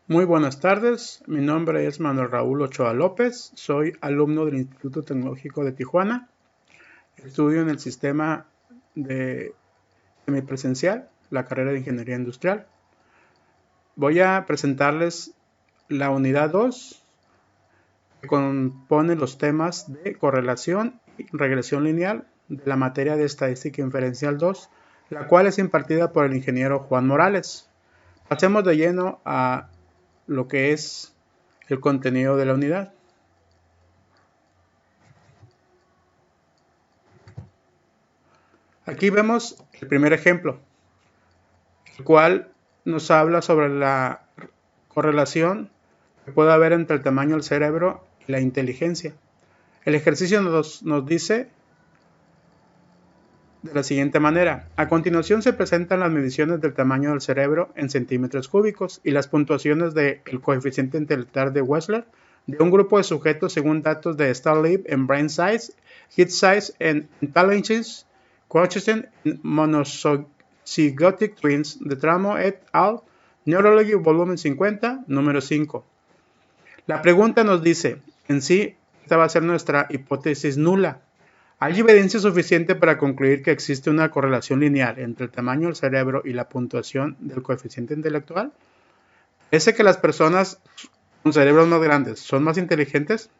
Muy buenas tardes, mi nombre es Manuel Raúl Ochoa López, soy alumno del Instituto Tecnológico de Tijuana, estudio en el sistema de semipresencial, la carrera de Ingeniería Industrial. Voy a presentarles la unidad 2, que compone los temas de correlación y regresión lineal de la materia de Estadística Inferencial 2, la cual es impartida por el ingeniero Juan Morales. Pasemos de lleno a lo que es el contenido de la unidad. Aquí vemos el primer ejemplo, el cual nos habla sobre la correlación que puede haber entre el tamaño del cerebro y la inteligencia. El ejercicio nos dice de la siguiente manera: a continuación se presentan las mediciones del tamaño del cerebro en centímetros cúbicos y las puntuaciones del coeficiente intelectual de Wechsler de un grupo de sujetos según datos de StarLib en Brain Size, Head Size and Intelligence Quotient in Monozygotic Twins de Tramo et al. Neurology volumen 50, número 5. La pregunta nos dice, en sí, esta va a ser nuestra hipótesis nula. ¿Hay evidencia suficiente para concluir que existe una correlación lineal entre el tamaño del cerebro y la puntuación del coeficiente intelectual? ¿Parece que las personas con cerebros más grandes son más inteligentes?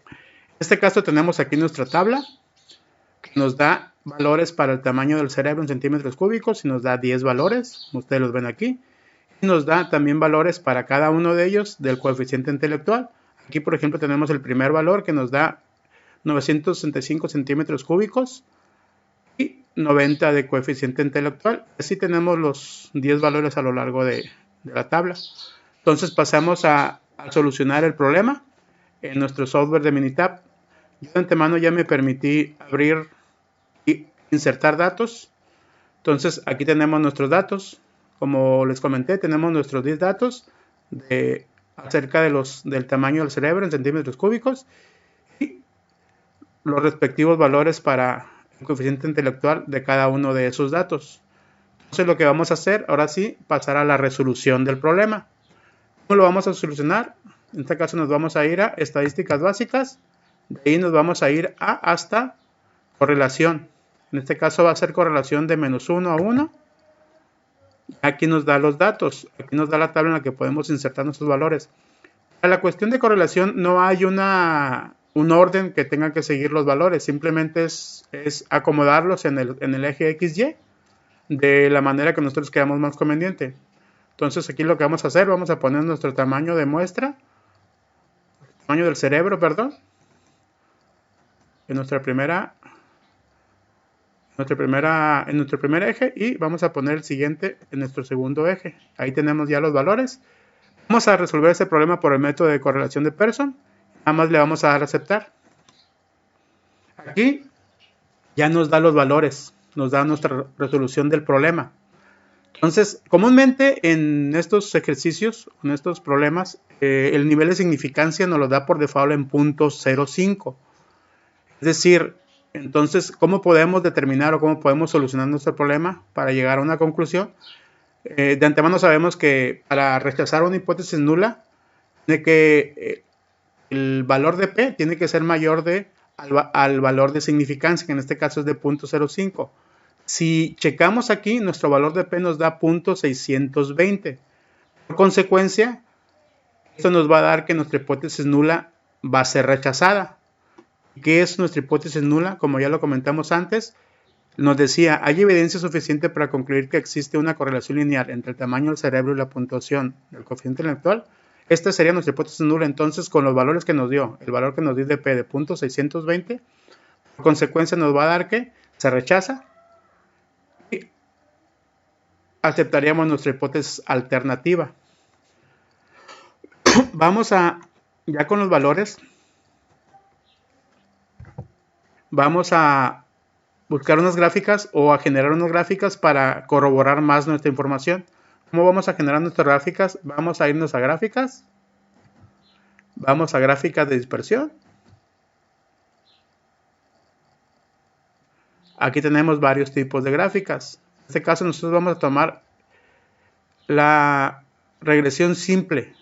En este caso tenemos aquí nuestra tabla, que nos da valores para el tamaño del cerebro en centímetros cúbicos y nos da 10 valores, como ustedes los ven aquí. Y nos da también valores para cada uno de ellos del coeficiente intelectual. Aquí, por ejemplo, tenemos el primer valor que nos da 965 centímetros cúbicos y 90 de coeficiente intelectual. Así tenemos los 10 valores a lo largo de la tabla. Entonces pasamos a solucionar el problema en nuestro software de Minitab. Yo de antemano ya me permití abrir y insertar datos. Entonces aquí tenemos nuestros datos. Como les comenté, tenemos nuestros 10 datos acerca del tamaño del cerebro en centímetros cúbicos y los respectivos valores para el coeficiente intelectual de cada uno de esos datos. Entonces lo que vamos a hacer, ahora sí, pasar a la resolución del problema. ¿Cómo lo vamos a solucionar? En este caso nos vamos a ir a estadísticas básicas, de ahí nos vamos a ir hasta correlación. En este caso va a ser correlación de -1 a 1. Aquí nos da los datos, aquí nos da la tabla en la que podemos insertar nuestros valores. Para la cuestión de correlación no hay un orden que tenga que seguir los valores, simplemente es acomodarlos en el eje XY de la manera que nosotros creamos más conveniente. Entonces aquí lo que vamos a hacer, vamos a poner nuestro tamaño de muestra, tamaño del cerebro, perdón, en nuestro primer eje, y vamos a poner el siguiente en nuestro segundo eje. Ahí tenemos ya los valores. Vamos a resolver ese problema por el método de correlación de Pearson. Nada más le vamos a dar a aceptar. Aquí ya nos da los valores, nos da nuestra resolución del problema. Entonces, comúnmente en estos ejercicios, en estos problemas, el nivel de significancia nos lo da por default en 0.05. Es decir, entonces, ¿cómo podemos determinar o cómo podemos solucionar nuestro problema para llegar a una conclusión? De antemano sabemos que para rechazar una hipótesis nula, tiene que el valor de P tiene que ser mayor al valor de significancia, que en este caso es de 0.05. Si checamos aquí, nuestro valor de P nos da 0.620. Por consecuencia, esto nos va a dar que nuestra hipótesis nula va a ser rechazada. ¿Qué es nuestra hipótesis nula? Como ya lo comentamos antes, nos decía, ¿hay evidencia suficiente para concluir que existe una correlación lineal entre el tamaño del cerebro y la puntuación del coeficiente intelectual? Esta sería nuestra hipótesis nula. Entonces, con los valores que nos dio, el valor que nos dio de P de 0.620, por consecuencia nos va a dar que se rechaza y aceptaríamos nuestra hipótesis alternativa. Vamos ya con los valores, vamos a buscar unas gráficas o a generar unas gráficas para corroborar más nuestra información. ¿Cómo vamos a generar nuestras gráficas? Vamos a irnos a gráficas, vamos a gráficas de dispersión. Aquí tenemos varios tipos de gráficas. En este caso nosotros vamos a tomar la regresión simple.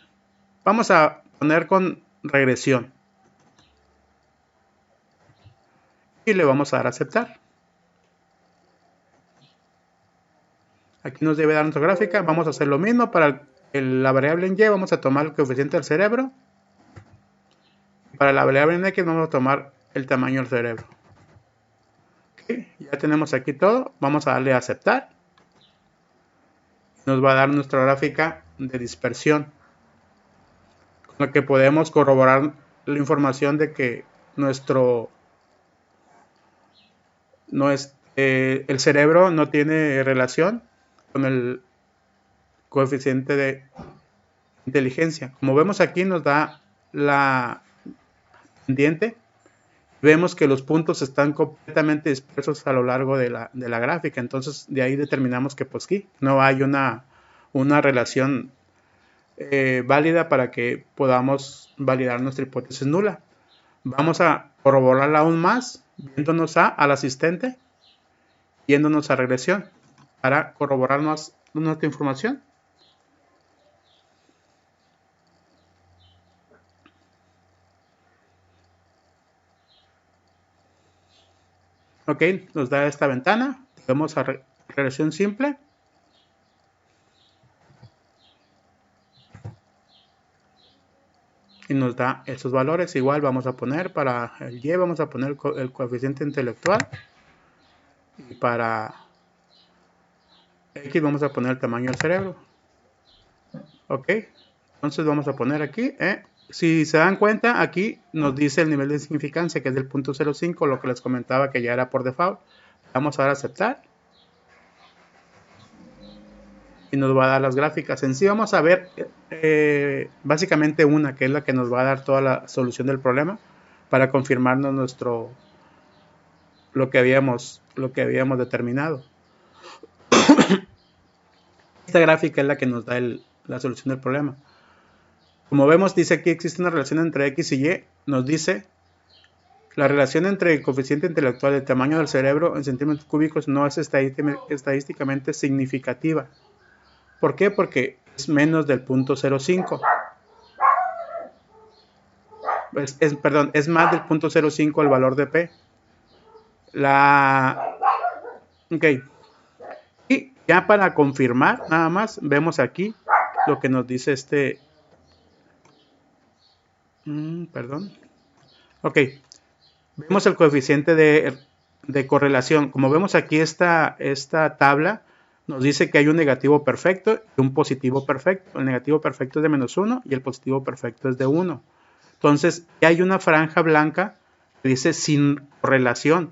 Vamos a poner con regresión. Y le vamos a dar a aceptar. Aquí nos debe dar nuestra gráfica. Vamos a hacer lo mismo para la variable en y. Vamos a tomar el coeficiente del cerebro. Para la variable en x vamos a tomar el tamaño del cerebro. Okay, ya tenemos aquí todo. Vamos a darle a aceptar. Nos va a dar nuestra gráfica de dispersión, con la que podemos corroborar la información de que el cerebro no tiene relación con el coeficiente de inteligencia. Como vemos aquí nos da la pendiente. Vemos que los puntos están completamente dispersos a lo largo de la gráfica. Entonces de ahí determinamos que pues sí, no hay una relación válida para que podamos validar nuestra hipótesis nula. Vamos a corroborarla aún más, yéndonos al asistente, yéndonos a regresión, para corroborar más nuestra información. Ok, nos da esta ventana. Vamos a regresión simple. Y nos da esos valores. Igual vamos a poner para el y, vamos a poner el coeficiente intelectual. Y para x vamos a poner el tamaño del cerebro. Ok, entonces vamos a poner aquí. Si se dan cuenta, aquí nos dice el nivel de significancia, que es del 0.05, lo que les comentaba que ya era por default. Vamos a dar a aceptar. Y nos va a dar las gráficas. En sí vamos a ver básicamente una, que es la que nos va a dar toda la solución del problema, para confirmarnos lo que habíamos determinado. Esta gráfica es la que nos da la solución del problema. Como vemos, dice aquí existe una relación entre x y y. Nos dice la relación entre el coeficiente intelectual y el tamaño del cerebro en centímetros cúbicos no es estadísticamente significativa. ¿Por qué? Porque es menos del 0.05. Perdón, es más del 0.05 el valor de P. Ok. Y ya para confirmar, nada más, vemos aquí lo que nos dice perdón. Ok. Vemos el coeficiente de correlación. Como vemos aquí esta tabla, nos dice que hay un negativo perfecto y un positivo perfecto. El negativo perfecto es de -1 y el positivo perfecto es de 1. Entonces, hay una franja blanca que dice sin correlación.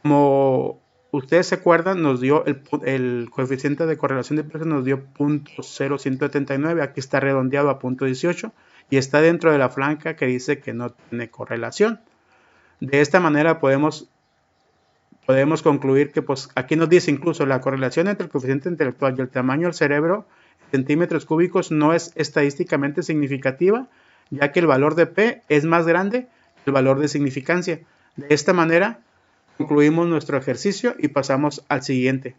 Como ustedes se acuerdan, nos dio el coeficiente de correlación de precios, nos dio 0.0179. Aquí está redondeado a 0.18 y está dentro de la franja que dice que no tiene correlación. De esta manera podemos concluir que pues aquí nos dice incluso la correlación entre el coeficiente intelectual y el tamaño del cerebro en centímetros cúbicos no es estadísticamente significativa, ya que el valor de P es más grande que el valor de significancia. De esta manera concluimos nuestro ejercicio y pasamos al siguiente.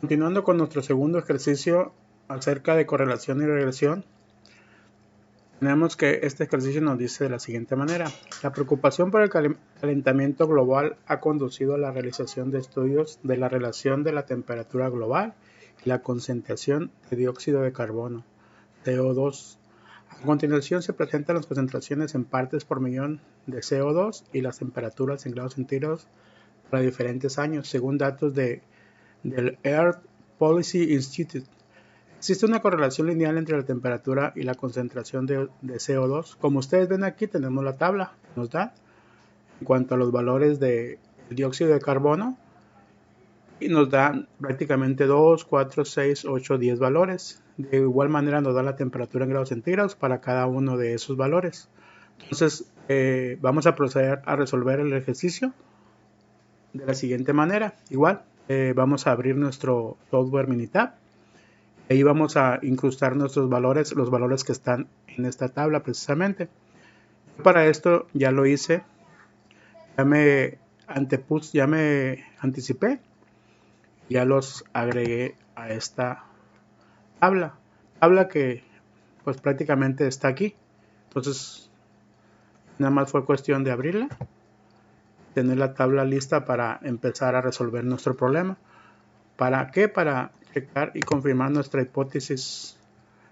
Continuando con nuestro segundo ejercicio acerca de correlación y regresión, tenemos que este ejercicio nos dice de la siguiente manera. La preocupación por el calentamiento global ha conducido a la realización de estudios de la relación de la temperatura global y la concentración de dióxido de carbono, CO2. A continuación se presentan las concentraciones en partes por millón de CO2 y las temperaturas en grados centígrados para diferentes años, según datos del Earth Policy Institute. Existe una correlación lineal entre la temperatura y la concentración de CO2. Como ustedes ven aquí, tenemos la tabla que nos da en cuanto a los valores de dióxido de carbono y nos da prácticamente 2, 4, 6, 8, 10 valores. De igual manera nos da la temperatura en grados centígrados para cada uno de esos valores. Entonces vamos a proceder a resolver el ejercicio de la siguiente manera. Igual vamos a abrir nuestro software Minitab. Ahí vamos a incrustar nuestros valores, los valores que están en esta tabla precisamente. Para esto ya lo hice ya me anticipé, ya los agregué a esta tabla que pues prácticamente está aquí. Entonces nada más fue cuestión de abrirla, tener la tabla lista para empezar a resolver nuestro problema. ¿Para qué? Para checar y confirmar nuestra hipótesis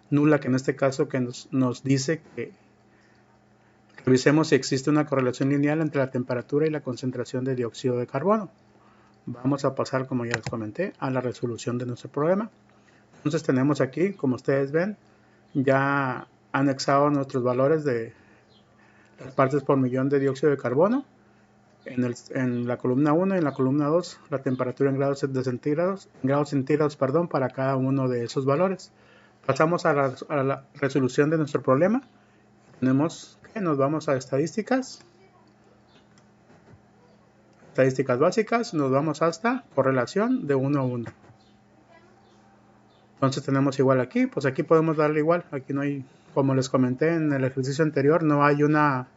nula, que en este caso que nos dice que revisemos si existe una correlación lineal entre la temperatura y la concentración de dióxido de carbono. Vamos a pasar, como ya les comenté, a la resolución de nuestro problema. Entonces tenemos aquí, como ustedes ven, ya anexado nuestros valores de las partes por millón de dióxido de carbono. En la columna 1 y en la columna 2, la temperatura en grados centígrados, para cada uno de esos valores. Pasamos a la resolución de nuestro problema. Tenemos que nos vamos a estadísticas básicas, nos vamos hasta correlación de 1 a 1. Entonces tenemos igual aquí, pues aquí podemos darle igual, aquí no hay, como les comenté en el ejercicio anterior, no hay una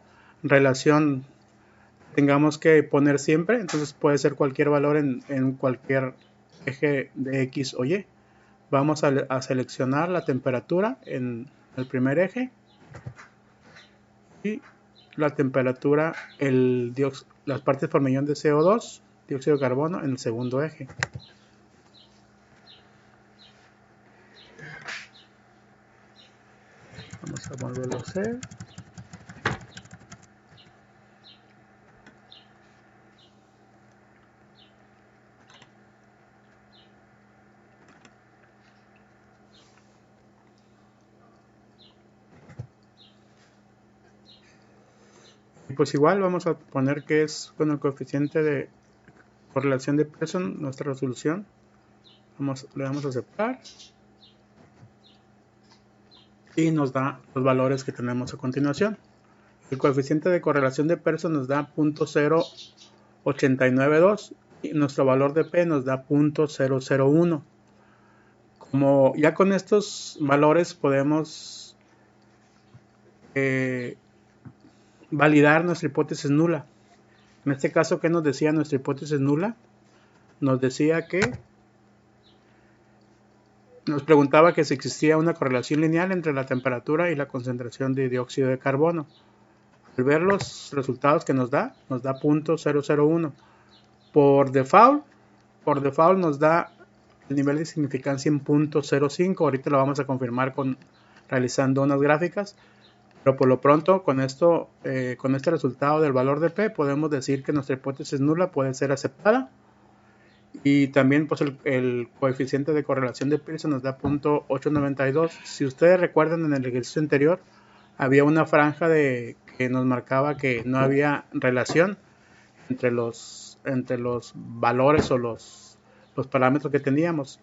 relación tengamos que poner siempre, entonces puede ser cualquier valor en cualquier eje de X o Y. Vamos a seleccionar la temperatura en el primer eje y la temperatura, las partes por millón de CO2, dióxido de carbono, en el segundo eje. Vamos a volverlo a hacer. Y pues igual vamos a poner que es con el coeficiente de correlación de Pearson nuestra resolución. Le damos a aceptar y nos da los valores que tenemos a continuación. El coeficiente de correlación de Pearson nos da 0.0892 y nuestro valor de P nos da 0.001. Como ya con estos valores podemos validar nuestra hipótesis nula. En este caso, ¿qué nos decía nuestra hipótesis nula? Nos decía que nos preguntaba que si existía una correlación lineal entre la temperatura y la concentración de dióxido de carbono. Al ver los resultados que nos da 0.001. Por default nos da el nivel de significancia en 0.05. Ahorita lo vamos a confirmar realizando unas gráficas. Pero por lo pronto, con este resultado del valor de P, podemos decir que nuestra hipótesis nula puede ser aceptada. Y también pues el coeficiente de correlación de Pearson nos da 0.892. Si ustedes recuerdan, en el ejercicio anterior había una franja que nos marcaba que no había relación entre los valores o los parámetros que teníamos.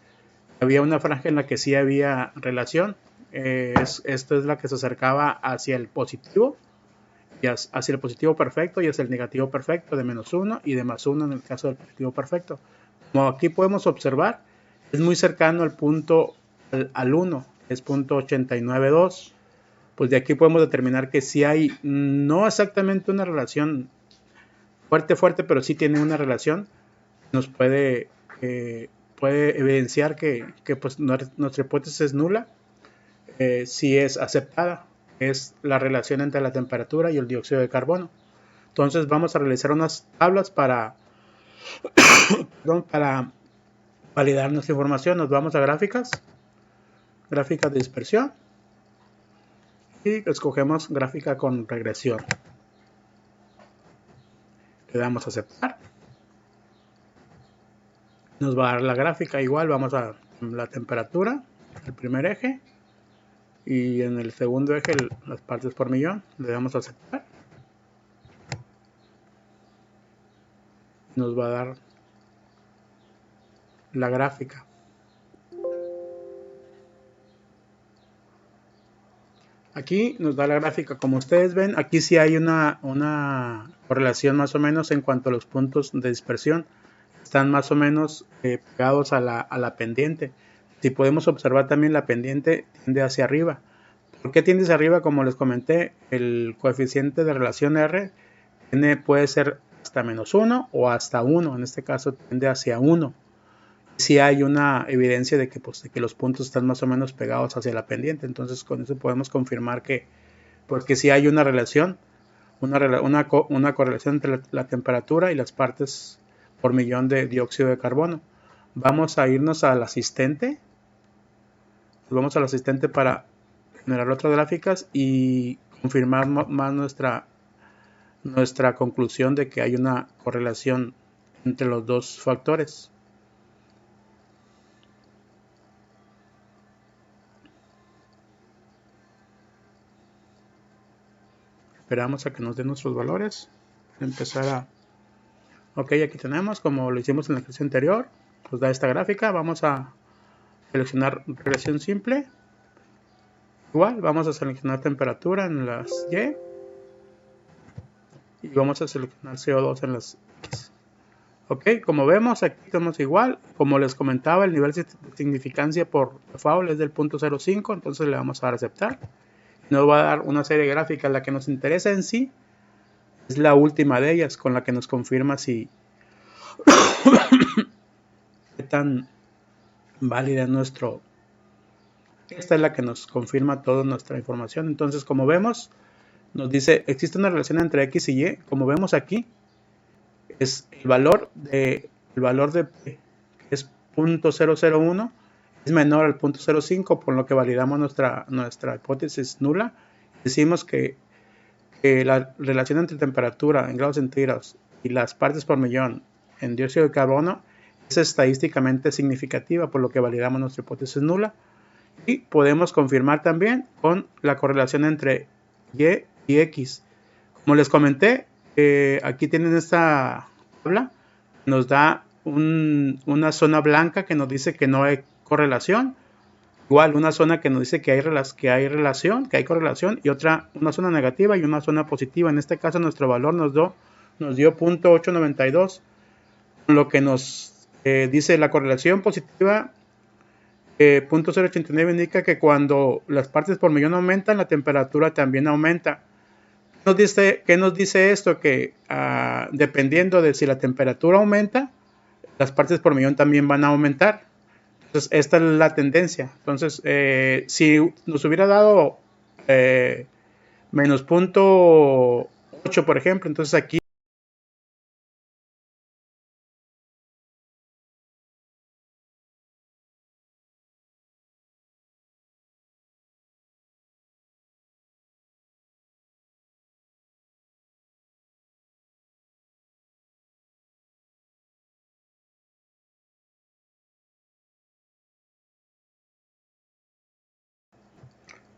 Había una franja en la que sí había relación. Esto es la que se acercaba hacia el positivo, hacia el positivo perfecto y hacia el negativo perfecto, de -1 y de +1 en el caso del positivo perfecto. Como aquí podemos observar, es muy cercano al punto al 1, es 0.892. Pues de aquí podemos determinar que sí hay, no exactamente una relación fuerte, pero sí tiene una relación. Nos puede evidenciar que pues nuestra hipótesis es nula. Si es aceptada, es la relación entre la temperatura y el dióxido de carbono. Entonces vamos a realizar unas tablas para validar nuestra información. Nos vamos a gráficas de dispersión y escogemos gráfica con regresión. Le damos a aceptar. Nos va a dar la gráfica igual. Vamos a la temperatura, el primer eje, y en el segundo eje las partes por millón. Le damos a aceptar. Nos va a dar la gráfica. Aquí nos da la gráfica. Como ustedes ven, aquí sí hay una correlación más o menos en cuanto a los puntos de dispersión. Están más o menos pegados a la pendiente. Si podemos observar también, la pendiente tiende hacia arriba. ¿Por qué tiende hacia arriba? Como les comenté, el coeficiente de relación R puede ser hasta -1 o hasta 1. En este caso tiende hacia 1. Si hay una evidencia de que los puntos están más o menos pegados hacia la pendiente. Entonces con eso podemos confirmar que sí hay una relación, una correlación entre la temperatura y las partes por millón de dióxido de carbono. Vamos a irnos al asistente. Vamos al asistente para generar otras gráficas y confirmar más nuestra conclusión de que hay una correlación entre los dos factores. Esperamos a que nos den nuestros valores. Empezar a... Ok, aquí tenemos, como lo hicimos en el ejercicio anterior, nos da esta gráfica. Vamos a seleccionar regresión simple. Igual, vamos a seleccionar temperatura en las Y. Y vamos a seleccionar CO2 en las X. Ok, como vemos, aquí tenemos igual. Como les comentaba, el nivel de significancia por default es del 0.05, entonces le vamos a dar a aceptar. Nos va a dar una serie gráfica. La que nos interesa en sí es la última de ellas, con la que nos confirma si qué tan válida es nuestro. Esta es la que nos confirma toda nuestra información. Entonces, como vemos, nos dice, existe una relación entre X y Y. Como vemos aquí, es el valor de P, que es 0.001, es menor al 0.05, por lo que validamos nuestra hipótesis nula. Decimos que la relación entre temperatura en grados centígrados y las partes por millón en dióxido de carbono es estadísticamente significativa, por lo que validamos nuestra hipótesis nula. Y podemos confirmar también con la correlación entre Y y X. Como les comenté, aquí tienen esta tabla, nos da una zona blanca que nos dice que no hay correlación, igual una zona que nos dice que hay relación, que hay correlación, y una zona negativa y una zona positiva. En este caso nuestro valor nos dio 0.892, lo que nos dice la correlación positiva. 0.089 indica que cuando las partes por millón aumentan, la temperatura también aumenta. ¿Qué nos dice esto? Que dependiendo de si la temperatura aumenta, las partes por millón también van a aumentar. Entonces, esta es la tendencia. Entonces, si nos hubiera dado menos 0.8, por ejemplo, entonces aquí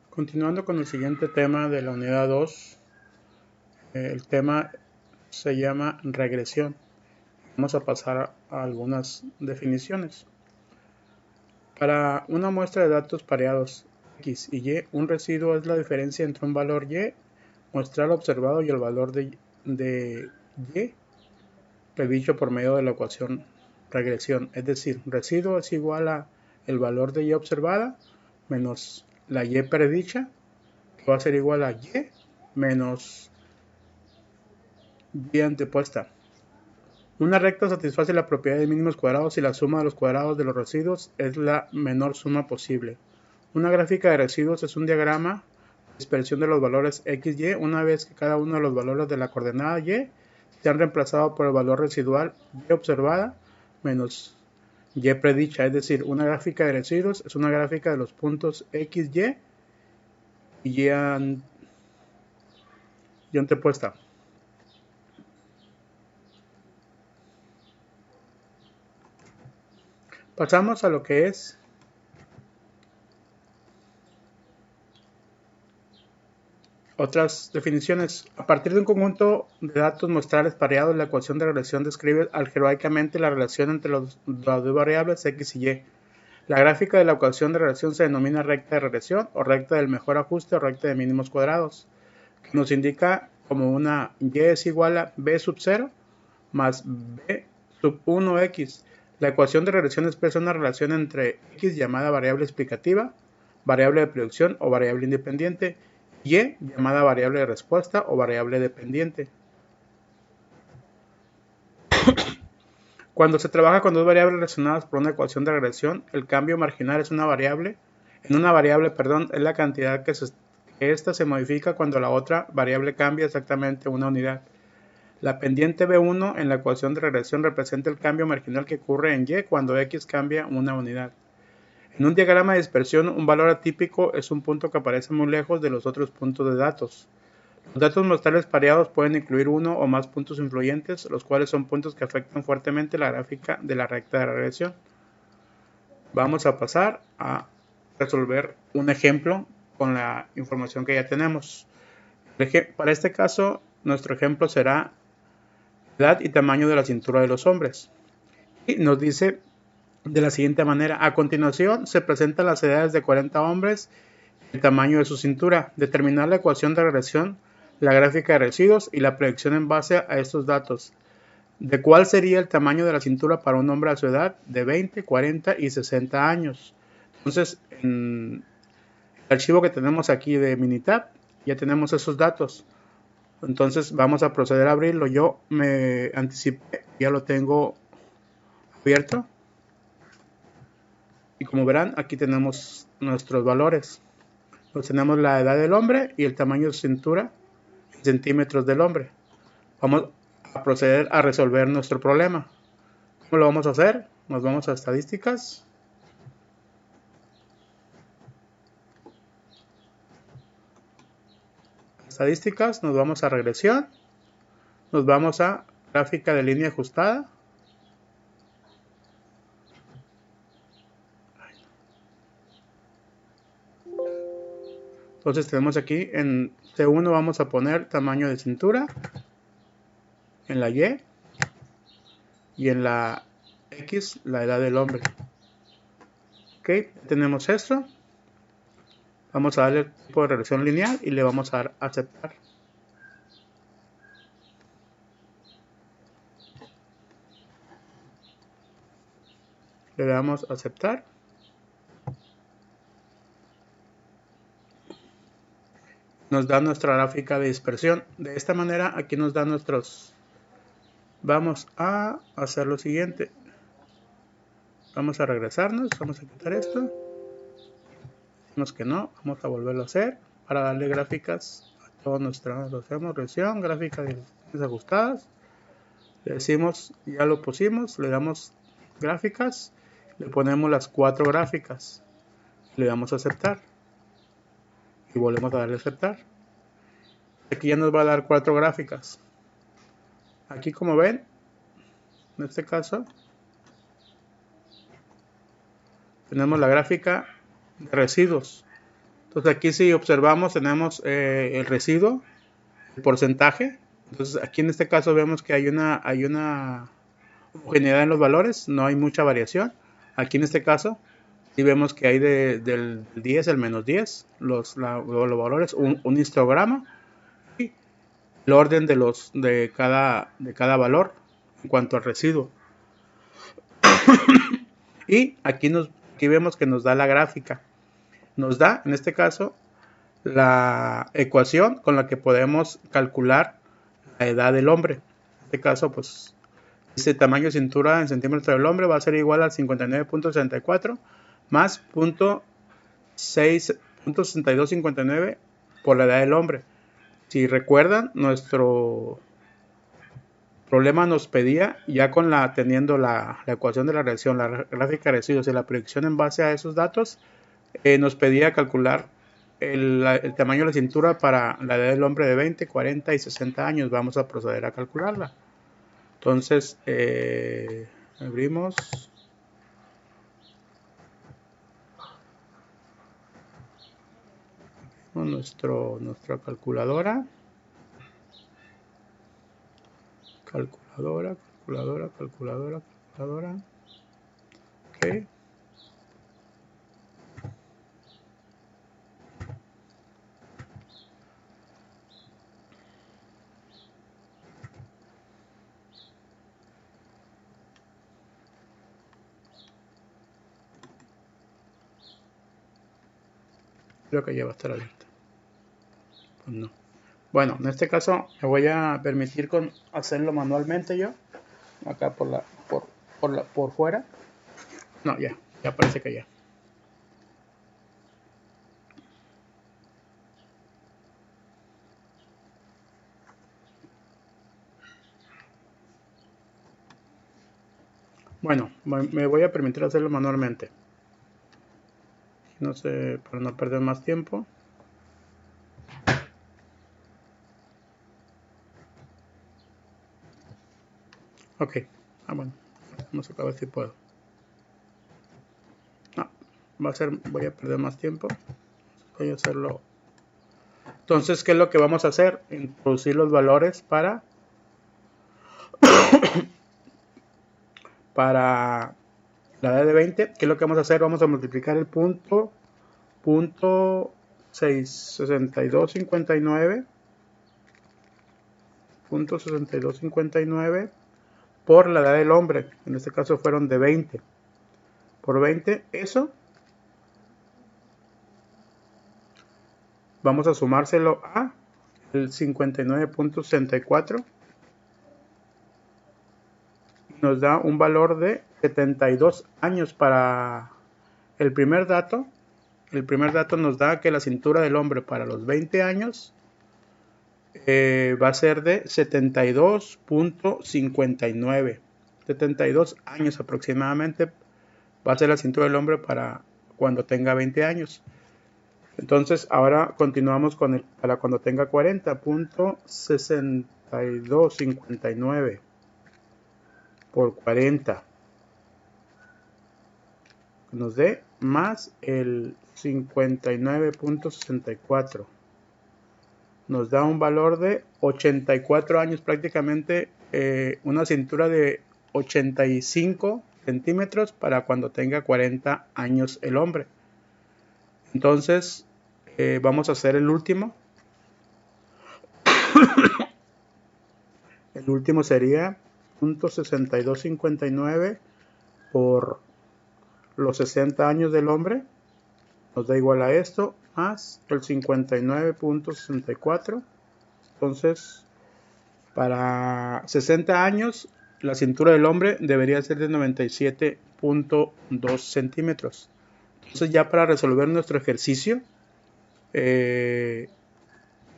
continuando con el siguiente tema de la unidad 2, el tema se llama regresión. Vamos a pasar a algunas definiciones. Para una muestra de datos pareados X y Y, un residuo es la diferencia entre un valor Y muestral observado y el valor de Y predicho por medio de la ecuación regresión. Es decir, residuo es igual a el valor de Y observada menos la Y predicha, que va a ser igual a Y menos Y antepuesta. Una recta satisface la propiedad de mínimos cuadrados si la suma de los cuadrados de los residuos es la menor suma posible. Una gráfica de residuos es un diagrama de dispersión de los valores X, Y, una vez que cada uno de los valores de la coordenada Y se han reemplazado por el valor residual Y observada menos Y predicha. Es decir, una gráfica de residuos es una gráfica de los puntos X, Y antepuesta. Pasamos a lo que es otras definiciones. A partir de un conjunto de datos muestrales pareados, la ecuación de regresión describe algebraicamente la relación entre las dos variables X y Y. La gráfica de la ecuación de regresión se denomina recta de regresión o recta del mejor ajuste o recta de mínimos cuadrados, que nos indica como una Y es igual a B sub 0 más B sub 1X. La ecuación de regresión expresa una relación entre X llamada variable explicativa, variable de predicción o variable independiente, Y llamada variable de respuesta o variable dependiente. Cuando se trabaja con dos variables relacionadas por una ecuación de regresión, el cambio marginal es una variable, es la cantidad que esta se modifica cuando la otra variable cambia exactamente una unidad. La pendiente B1 en la ecuación de regresión representa el cambio marginal que ocurre en Y cuando X cambia una unidad. En un diagrama de dispersión, un valor atípico es un punto que aparece muy lejos de los otros puntos de datos. Los datos muestrales pareados pueden incluir uno o más puntos influyentes, los cuales son puntos que afectan fuertemente la gráfica de la recta de regresión. Vamos a pasar a resolver un ejemplo con la información que ya tenemos. Para este caso, nuestro ejemplo será edad y tamaño de la cintura de los hombres. Y nos dice de la siguiente manera: a continuación se presentan las edades de 40 hombres y el tamaño de su cintura. Determinar la ecuación de regresión, la gráfica de residuos y la predicción en base a estos datos. ¿De cuál sería el tamaño de la cintura para un hombre a su edad de 20, 40 y 60 años? Entonces, en el archivo que tenemos aquí de Minitab, ya tenemos esos datos. Entonces vamos a proceder a abrirlo. Yo me anticipé, ya lo tengo abierto. Y como verán, aquí tenemos nuestros valores. Pues tenemos la edad del hombre y el tamaño de cintura en centímetros del hombre. Vamos a proceder a resolver nuestro problema. ¿Cómo lo vamos a hacer? Nos vamos a estadísticas. Estadísticas, nos vamos a regresión. Nos vamos a gráfica de línea ajustada. Entonces tenemos aquí en C1 vamos a poner tamaño de cintura, en la Y y en la X la edad del hombre. Ok, tenemos esto. Vamos a darle el tipo de regresión lineal y le vamos a dar a aceptar. Le damos a aceptar. Nos da nuestra gráfica de dispersión. De esta manera aquí nos da nuestros... Vamos a hacer lo siguiente. Vamos a regresarnos. Vamos a quitar esto. Decimos que no. Vamos a volverlo a hacer para darle gráficas a todo nuestro... Hacemos regresión, gráfica de ajustadas. Le decimos, ya lo pusimos. Le damos gráficas. Le ponemos las 4 gráficas. Le damos a aceptar. Y volvemos a darle a aceptar. Aquí ya nos va a dar 4 gráficas. Aquí, como ven, en este caso tenemos la gráfica de residuos. Entonces aquí, si observamos, tenemos el residuo, el porcentaje. Entonces aquí en este caso vemos que hay una homogeneidad en los valores, no hay mucha variación. Aquí en este caso sí vemos que hay del 10 al menos 10 los valores, un histograma y el orden de cada valor en cuanto al residuo. Y aquí vemos que nos da la gráfica. Nos da, en este caso, la ecuación con la que podemos calcular la edad del hombre. En este caso, pues, ese tamaño de cintura en centímetros del hombre va a ser igual al 59.64 más 0.6259 por la edad del hombre. Si recuerdan, nuestro problema nos pedía, ya teniendo la ecuación de la regresión, la gráfica de residuos y la predicción en base a esos datos, nos pedía calcular el tamaño de la cintura para la edad del hombre de 20, 40 y 60 años. Vamos a proceder a calcularla. Entonces, abrimos nuestra calculadora. Calculadora. Ok. Creo que ya va a estar abierta. Pues no. Bueno, en este caso me voy a permitir hacerlo manualmente yo. acá por fuera. No, ya parece que ya. Bueno, me voy a permitir hacerlo manualmente. No sé, para no perder más tiempo. Ok. Bueno. Vamos a ver si puedo. No. Voy a perder más tiempo. Voy a hacerlo. Entonces, ¿qué es lo que vamos a hacer? Introducir los valores para la edad de 20. ¿Qué es lo que vamos a hacer? Vamos a multiplicar el punto 6259 por la edad del hombre. En este caso fueron de 20 por 20. Eso vamos a sumárselo a el 59.64. Nos da un valor de 72 años para el primer dato. El primer dato nos da que la cintura del hombre para los 20 años va a ser de 72.59. 72 años aproximadamente va a ser la cintura del hombre para cuando tenga 20 años. Entonces ahora continuamos con para cuando tenga 40.6259 por 40 nos dé más el 59.64 nos da un valor de 84 años, prácticamente una cintura de 85 centímetros para cuando tenga 40 años el hombre. Entonces vamos a hacer el último. El último sería .6259 por los 60 años del hombre. Nos da igual a esto, más el 59.64. Entonces, para 60 años, la cintura del hombre debería ser de 97.2 centímetros. Entonces, ya para resolver nuestro ejercicio,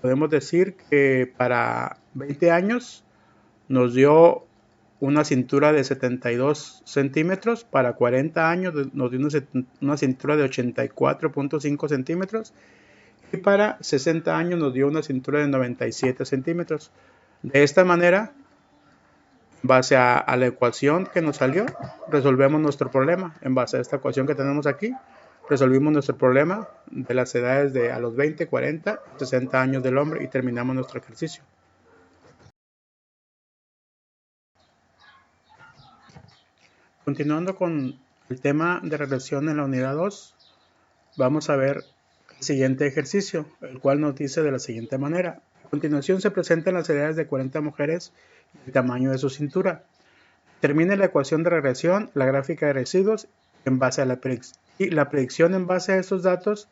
podemos decir que para 20 años nos dio una cintura de 72 centímetros, para 40 años nos dio una cintura de 84.5 centímetros y para 60 años nos dio una cintura de 97 centímetros. De esta manera, en base a la ecuación que nos salió, resolvemos nuestro problema. En base a esta ecuación que tenemos aquí, resolvimos nuestro problema de las edades de a los 20, 40, 60 años del hombre y terminamos nuestro ejercicio. Continuando con el tema de regresión en la unidad 2, vamos a ver el siguiente ejercicio, el cual nos dice de la siguiente manera. A continuación se presentan las edades de 40 mujeres y el tamaño de su cintura. Termine la ecuación de regresión, la gráfica de residuos en base a la predicción en base a estos datos,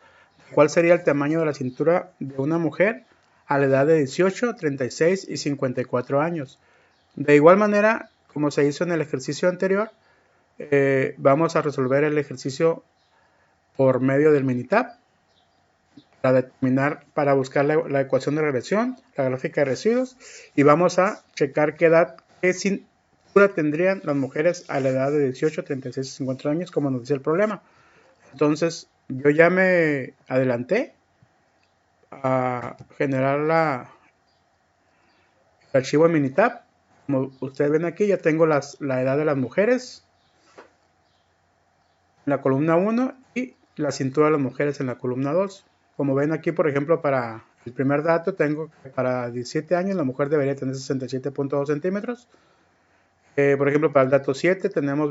cuál sería el tamaño de la cintura de una mujer a la edad de 18, 36 y 54 años. De igual manera, como se hizo en el ejercicio anterior, vamos a resolver el ejercicio por medio del Minitab para buscar la ecuación de regresión, la gráfica de residuos, y vamos a checar qué cintura tendrían las mujeres a la edad de 18, 36 y 50 años, como nos dice el problema. Entonces, yo ya me adelanté a generar el archivo en Minitab. Como ustedes ven aquí, ya tengo la edad de las mujeres en la columna 1 y la cintura de las mujeres en la columna 2. Como ven aquí, por ejemplo, para el primer dato, tengo que para 17 años la mujer debería tener 67.2 centímetros. Por ejemplo, para el dato 7 tenemos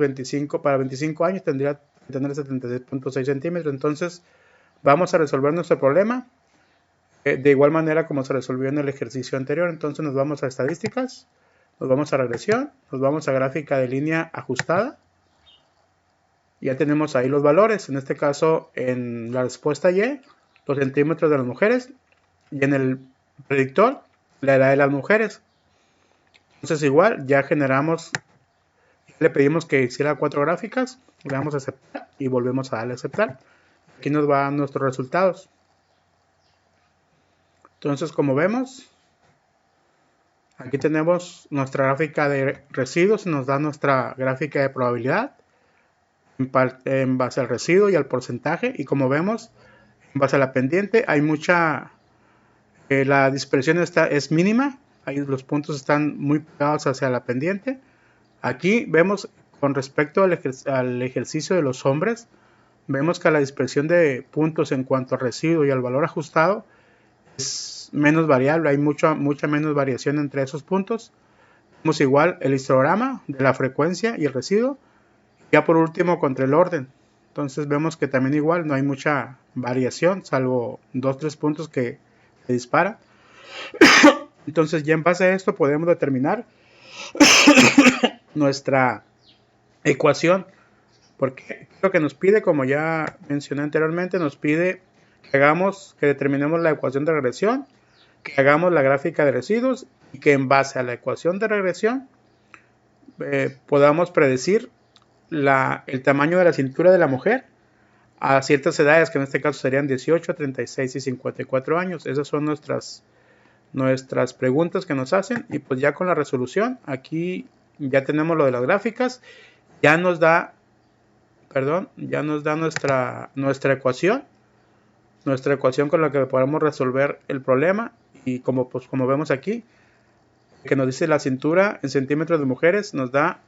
para 25 años tendría que tener 76.6 centímetros. Entonces, vamos a resolver nuestro problema de igual manera como se resolvió en el ejercicio anterior. Entonces, nos vamos a estadísticas, nos vamos a regresión, nos vamos a gráfica de línea ajustada. Ya tenemos ahí los valores, en este caso en la respuesta Y, los centímetros de las mujeres, y en el predictor, la edad de las mujeres. Entonces igual ya generamos Le pedimos que hiciera 4 gráficas, le damos a aceptar y volvemos a darle a aceptar. Aquí nos van nuestros resultados. Entonces, como vemos, aquí tenemos nuestra gráfica de residuos, nos da nuestra gráfica de probabilidad en base al residuo y al porcentaje. Y como vemos, en base a la pendiente, hay mucha, la dispersión es mínima, ahí los puntos están muy pegados hacia la pendiente. Aquí vemos con respecto al ejercicio de los hombres, vemos que la dispersión de puntos en cuanto al residuo y al valor ajustado es menos variable, hay mucha menos variación entre esos puntos. Vemos igual el histograma de la frecuencia y el residuo. Ya por último contra el orden. Entonces vemos que también igual no hay mucha variación, salvo 2-3 puntos que se dispara. Entonces ya en base a esto podemos determinar nuestra ecuación, porque lo que nos pide, como ya mencioné anteriormente, nos pide que determinemos la ecuación de regresión, que hagamos la gráfica de residuos y que en base a la ecuación de regresión podamos predecir el tamaño de la cintura de la mujer a ciertas edades, que en este caso serían 18, 36 y 54 años. Esas son nuestras preguntas que nos hacen, y pues ya con la resolución, aquí ya tenemos lo de las gráficas, ya nos da nuestra ecuación con la que podemos resolver el problema. Y como vemos aquí, que nos dice la cintura en centímetros de mujeres, nos da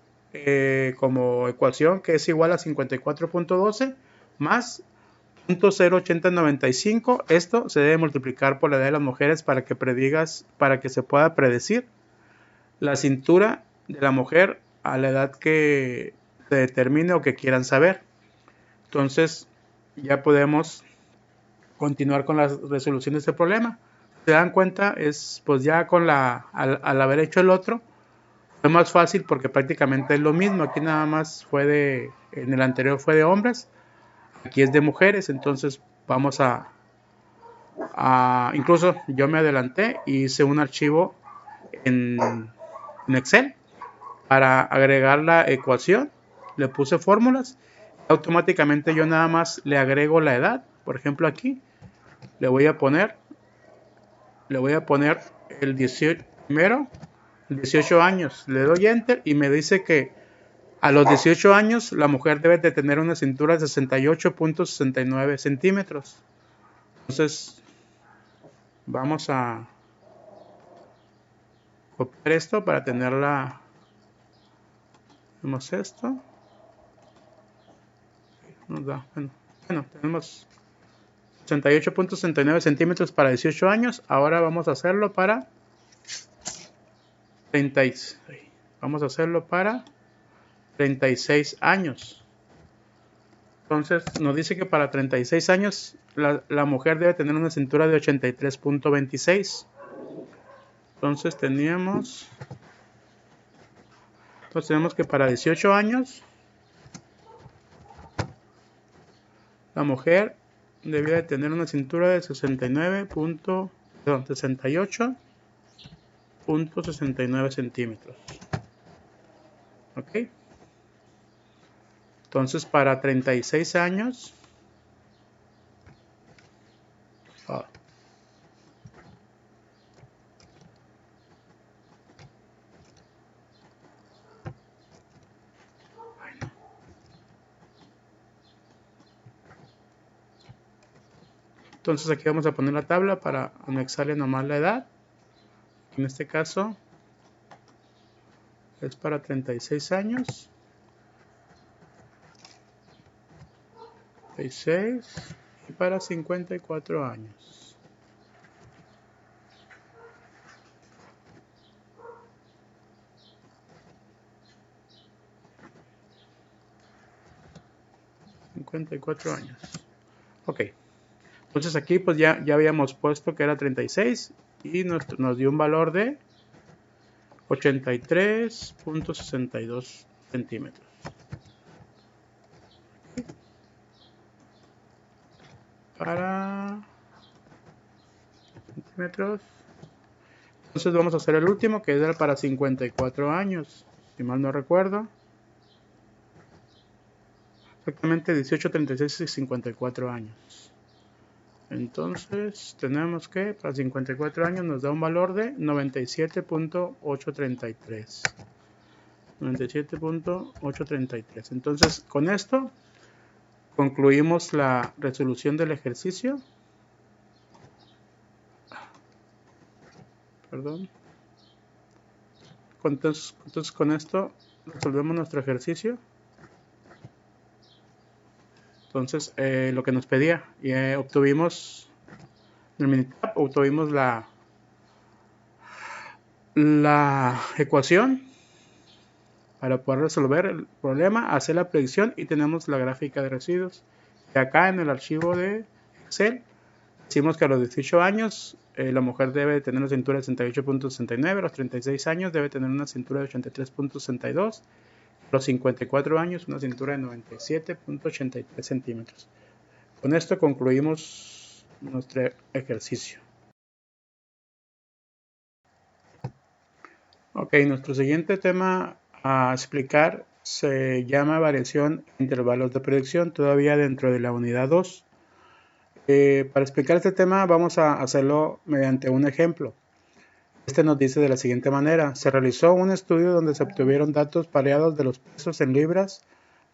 como ecuación que es igual a 54.12 más 0.08095. Esto se debe multiplicar por la edad de las mujeres para que se pueda predecir la cintura de la mujer a la edad que se determine o que quieran saber. Entonces ya podemos continuar con la resolución de este problema. Se dan cuenta, es pues ya al haber hecho el otro, fue más fácil porque prácticamente es lo mismo. Aquí nada más en el anterior fue de hombres, aquí es de mujeres. Entonces vamos incluso yo me adelanté y hice un archivo en Excel para agregar la ecuación, le puse fórmulas, automáticamente yo nada más le agrego la edad. Por ejemplo, aquí le voy a poner el 18 años, le doy enter y me dice que a los 18 años la mujer debe de tener una cintura de 68.69 centímetros. Entonces vamos a copiar esto para tenerla. Hacemos esto. Nos da, bueno, tenemos 68.69 centímetros para 18 años. Ahora vamos a hacerlo para 36 años. Entonces nos dice que para 36 años la mujer debe tener una cintura de 83.26. Entonces tenemos que para 18 años la mujer debía de tener una cintura de 68.69 centímetros. Ok. Entonces para 36 años entonces aquí vamos a poner la tabla para anexarle nomás la edad. En este caso es para 36 años. 36 y para 54 años. años. Ok. Entonces aquí pues ya habíamos puesto que era 36 y nos dio un valor de 83.62 centímetros. Para centímetros. Entonces vamos a hacer el último, que era para 54 años, si mal no recuerdo. exactamente 18, 36 y 54 años. Entonces tenemos que para 54 años nos da un valor de 97.833. 97.833. Entonces con esto concluimos la resolución del ejercicio. Perdón. Entonces con esto resolvemos nuestro ejercicio. Entonces lo que nos pedía y obtuvimos el Minitab, obtuvimos la ecuación para poder resolver el problema, hacer la predicción y tenemos la gráfica de residuos. Y acá en el archivo de Excel decimos que a los 18 años la mujer debe tener una cintura de 68.69, a los 36 años debe tener una cintura de 83.62, a los 54 años una cintura de 97.83 centímetros. Con esto concluimos nuestro ejercicio. Ok, nuestro siguiente tema a explicar se llama variación en intervalos de predicción, todavía dentro de la unidad 2. Para explicar este tema vamos a hacerlo mediante un ejemplo. Este nos dice de la siguiente manera: se realizó un estudio donde se obtuvieron datos pareados de los pesos en libras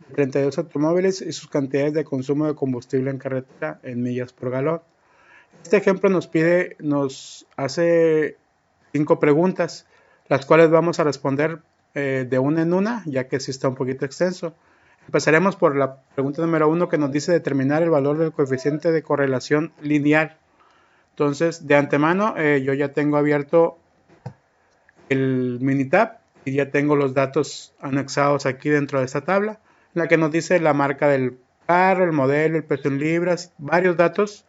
de 32 automóviles y sus cantidades de consumo de combustible en carretera en millas por galón. Este ejemplo nos hace 5 preguntas, las cuales vamos a responder de una en una, ya que sí está un poquito extenso. Empezaremos por la pregunta número 1, que nos dice determinar el valor del coeficiente de correlación lineal. Entonces, de antemano, yo ya tengo abierto el Minitab y ya tengo los datos anexados aquí dentro de esta tabla, en la que nos dice la marca del carro, el modelo, el peso en libras, varios datos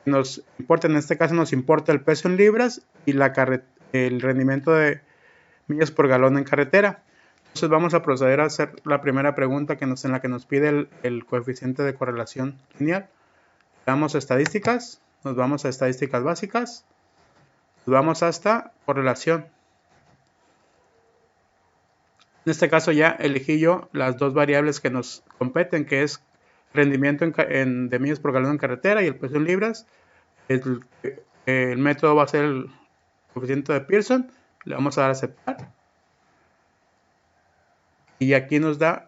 que nos importan. En este caso nos importa el peso en libras y el rendimiento de millas por galón en carretera. Entonces vamos a proceder a hacer la primera pregunta en la que nos pide el coeficiente de correlación lineal. Damos estadísticas, nos vamos a estadísticas básicas, nos vamos hasta correlación. En este caso ya elegí yo las dos variables que nos competen, que es rendimiento de millas por galón en carretera y el peso en libras. El método va a ser el coeficiente de Pearson. Le vamos a dar a aceptar. Y aquí nos da...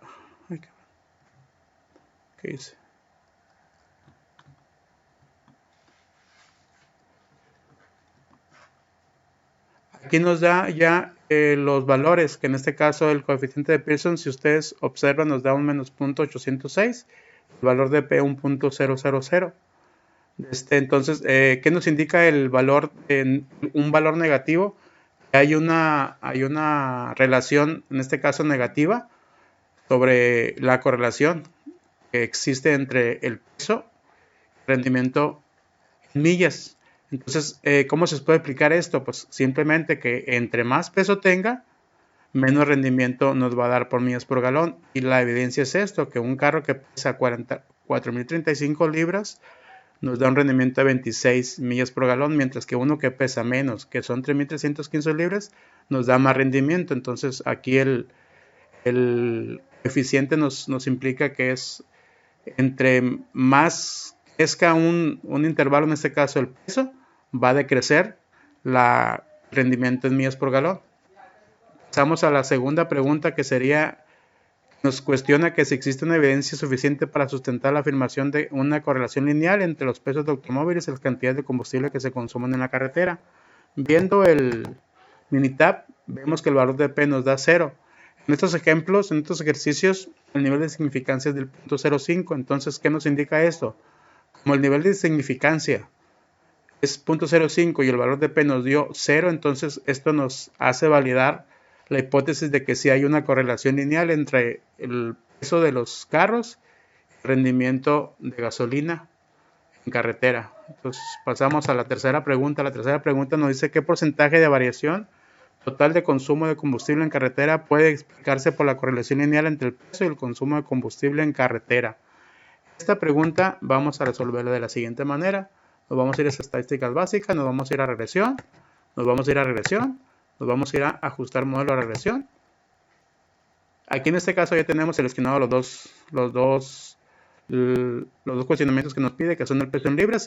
¿Qué dice? Aquí nos da ya los valores, que en este caso el coeficiente de Pearson, si ustedes observan, nos da un menos 0.806, el valor de P un 0.000. Entonces, ¿qué nos indica el valor? Un valor negativo. Hay una relación, en este caso negativa, sobre la correlación que existe entre el peso y el rendimiento en millas. Entonces, ¿cómo se puede explicar esto? Pues simplemente que entre más peso tenga, menos rendimiento nos va a dar por millas por galón. Y la evidencia es esto, que un carro que pesa 4.035 libras nos da un rendimiento de 26 millas por galón, mientras que uno que pesa menos, que son 3.315 libras, nos da más rendimiento. Entonces aquí el coeficiente nos implica que es entre más crezca un intervalo, en este caso el peso, va a decrecer el rendimiento en millas por galón. Pasamos a la segunda pregunta, que sería, nos cuestiona que si existe una evidencia suficiente para sustentar la afirmación de una correlación lineal entre los pesos de automóviles y las cantidades de combustible que se consumen en la carretera. Viendo el Minitab, vemos que el valor de P nos da 0. En estos ejemplos, en estos ejercicios, el nivel de significancia es del 0.05. Entonces, ¿qué nos indica esto? Como el nivel de significancia es 0.05 y el valor de P nos dio 0, entonces esto nos hace validar la hipótesis de que sí hay una correlación lineal entre el peso de los carros y el rendimiento de gasolina en carretera. Entonces pasamos a la tercera pregunta. La tercera pregunta nos dice qué porcentaje de variación total de consumo de combustible en carretera puede explicarse por la correlación lineal entre el peso y el consumo de combustible en carretera. Esta pregunta vamos a resolverla de la siguiente manera. Nos vamos a ir a estadísticas básicas, nos vamos a ir a regresión, nos vamos a ir a ajustar modelo de regresión. Aquí en este caso ya tenemos seleccionados los dos cuestionamientos que nos pide, que son el peso en libras.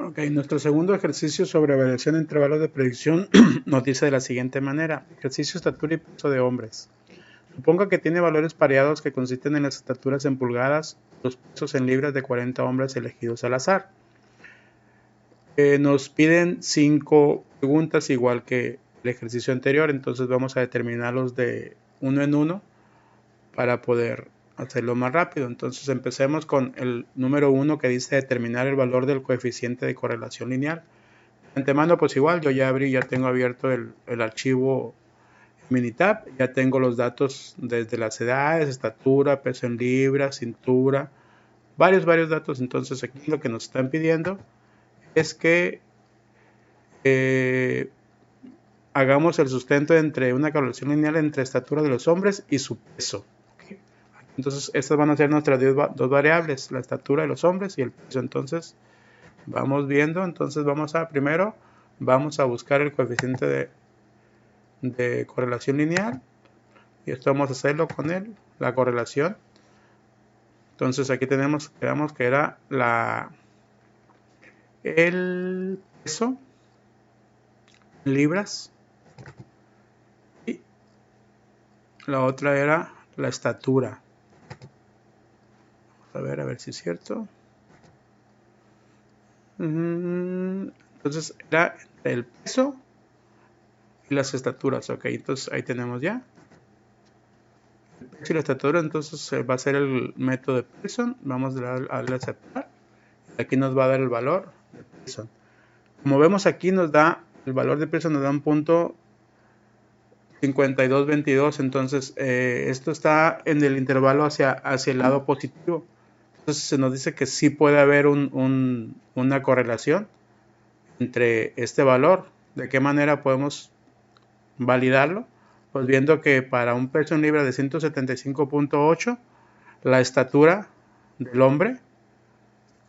Ok, nuestro segundo ejercicio sobre variación de intervalos de predicción nos dice de la siguiente manera. Ejercicio estatura y peso de hombres. Suponga que tiene valores pareados que consisten en las estaturas en pulgadas, los pesos en libras de 40 hombres elegidos al azar. Nos piden 5 preguntas igual que el ejercicio anterior, entonces vamos a determinarlos de uno en uno para poder hacerlo más rápido. Entonces empecemos con el número 1 que dice determinar el valor del coeficiente de correlación lineal. De antemano pues igual, yo ya tengo abierto el archivo Minitab, ya tengo los datos desde las edades, estatura, peso en libras, cintura, varios datos. Entonces aquí lo que nos están pidiendo es que hagamos el sustento entre una correlación lineal entre estatura de los hombres y su peso. Entonces estas van a ser nuestras dos variables, la estatura de los hombres y el peso. Entonces vamos viendo, entonces primero vamos a buscar el coeficiente de correlación lineal, y esto vamos a hacerlo con la correlación. Entonces aquí tenemos, quedamos que era el peso en libras y la otra era la estatura. Vamos a ver si es cierto. Entonces era el peso y las estaturas. Ok, entonces ahí tenemos ya el peso y la estatura. Entonces va a ser el método de Pearson. Vamos a darle a aceptar. Aquí nos va a dar el valor de Pearson. Como vemos aquí nos da el valor de Pearson, nos da un punto 5222. Entonces esto está en el intervalo hacia el lado positivo. Entonces se nos dice que sí puede haber una correlación entre este valor. ¿De qué manera podemos validarlo? Pues viendo que para un peso en libra de 175.8 la estatura del hombre,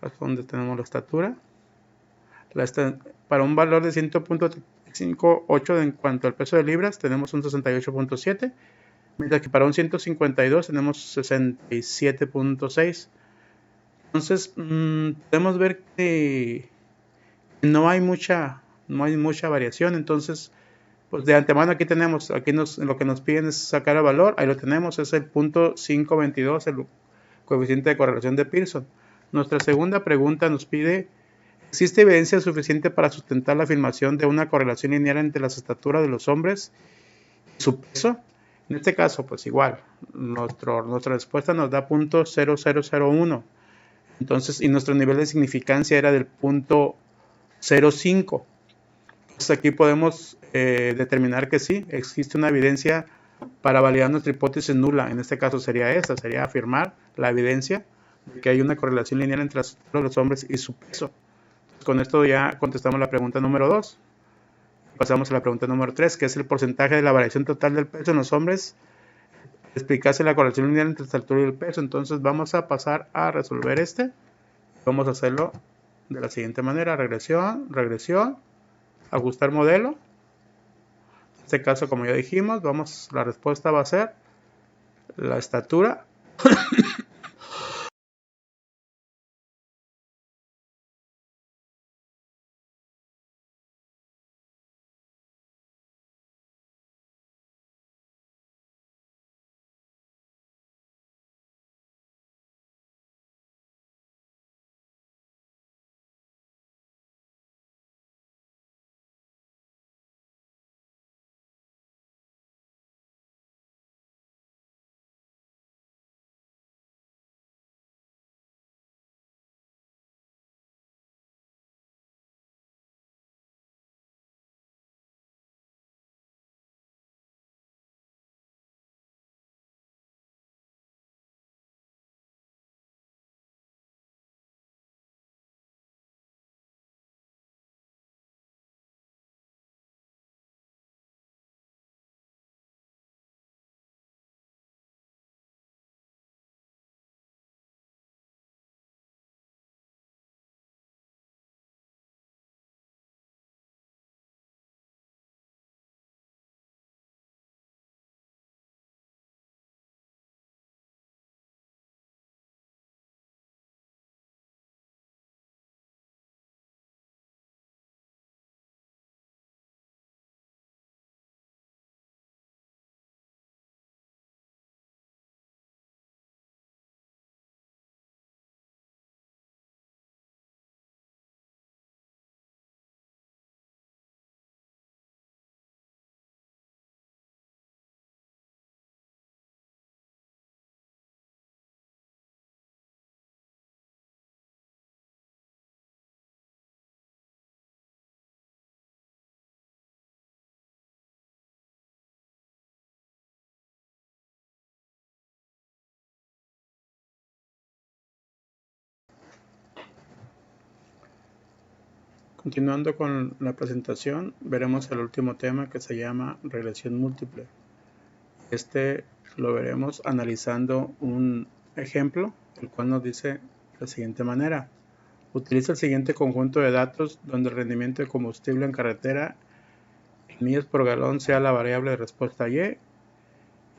es donde tenemos la estatura, para un valor de 100.58 en cuanto al peso de libras tenemos un 68.7, mientras que para un 152 tenemos 67.6. Entonces podemos ver que no hay mucha variación. Entonces, pues de antemano aquí tenemos, lo que nos piden es sacar el valor, ahí lo tenemos, es el punto 522, el coeficiente de correlación de Pearson. Nuestra segunda pregunta nos pide: ¿existe evidencia suficiente para sustentar la afirmación de una correlación lineal entre las estaturas de los hombres y su peso? En este caso, pues igual, nuestra respuesta nos da punto 0.0001. Entonces, y nuestro nivel de significancia era del punto 0.5. Entonces aquí podemos determinar que sí, existe una evidencia para validar nuestra hipótesis nula. En este caso sería afirmar la evidencia de que hay una correlación lineal entre las estaturas de los hombres y su peso. Con esto ya contestamos la pregunta número 2. Pasamos a la pregunta número 3, que es el porcentaje de la variación total del peso en los hombres. Explicarse la correlación lineal entre la altura y el peso. Entonces vamos a pasar a resolver Vamos a hacerlo de la siguiente manera: regresión, ajustar modelo. En este caso, como ya dijimos, la respuesta va a ser la estatura Continuando con la presentación, veremos el último tema, que se llama regresión múltiple. Lo veremos analizando un ejemplo, el cual nos dice de la siguiente manera: utiliza el siguiente conjunto de datos donde el rendimiento de combustible en carretera en millas por galón sea la variable de respuesta Y, y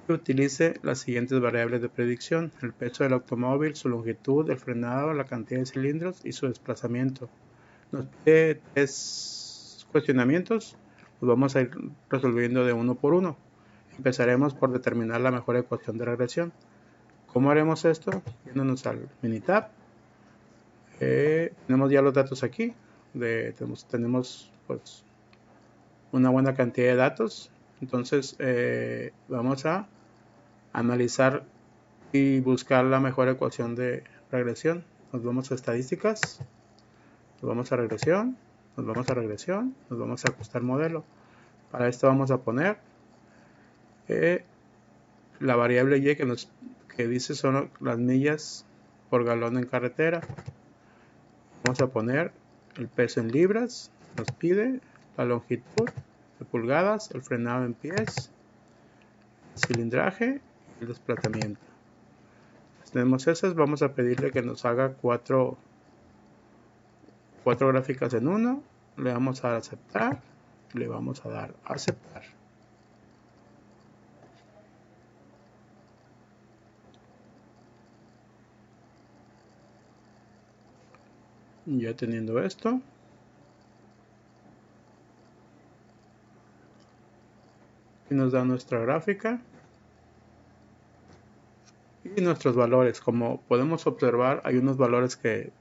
utilice las siguientes variables de predicción: el peso del automóvil, su longitud, el frenado, la cantidad de cilindros y su desplazamiento. Nos pide 3 cuestionamientos, los vamos a ir resolviendo de uno por uno. Empezaremos por determinar la mejor ecuación de regresión. ¿Cómo haremos esto? Yéndonos al Minitab. Tenemos ya los datos aquí. Tenemos pues una buena cantidad de datos. Entonces vamos a analizar y buscar la mejor ecuación de regresión. Nos vamos a estadísticas, nos vamos a regresión, nos vamos a regresión, nos vamos a ajustar modelo. Para esto vamos a poner la variable Y que dice son las millas por galón en carretera. Vamos a poner el peso en libras, nos pide la longitud de pulgadas, el frenado en pies, el cilindraje y el desplazamiento. tenemos esas, vamos a pedirle que nos haga cuatro gráficas en uno. Le vamos a dar a aceptar, le vamos a dar a aceptar. Ya teniendo esto, y nos da nuestra gráfica y nuestros valores. Como podemos observar, hay unos valores que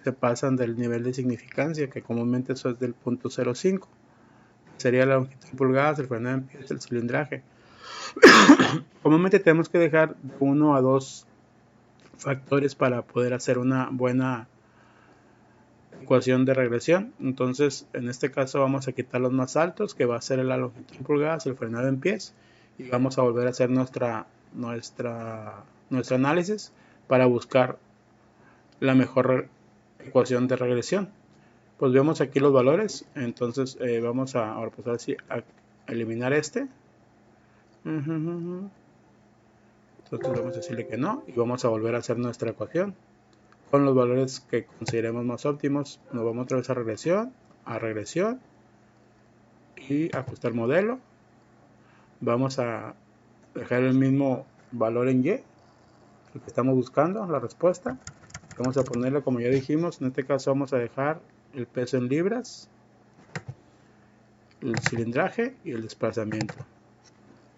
se pasan del nivel de significancia, que comúnmente eso es del punto 0.5. Sería la longitud en pulgadas, el frenado en pies, el cilindraje. Comúnmente tenemos que dejar de 1 a 2 factores para poder hacer una buena ecuación de regresión. Entonces, en este caso vamos a quitar los más altos, que va a ser la longitud en pulgadas, el frenado en pies, y vamos a volver a hacer nuestro análisis para buscar la mejor ecuación de regresión. Pues vemos aquí los valores, entonces vamos a, ahora pues así, a eliminar este. Entonces vamos a decirle que no y vamos a volver a hacer nuestra ecuación con los valores que consideremos más óptimos. Nos vamos otra vez a regresión y ajustar modelo. Vamos a dejar el mismo valor en Y, el que estamos buscando, la respuesta. Vamos a ponerlo como ya dijimos, en este caso vamos a dejar el peso en libras, el cilindraje y el desplazamiento.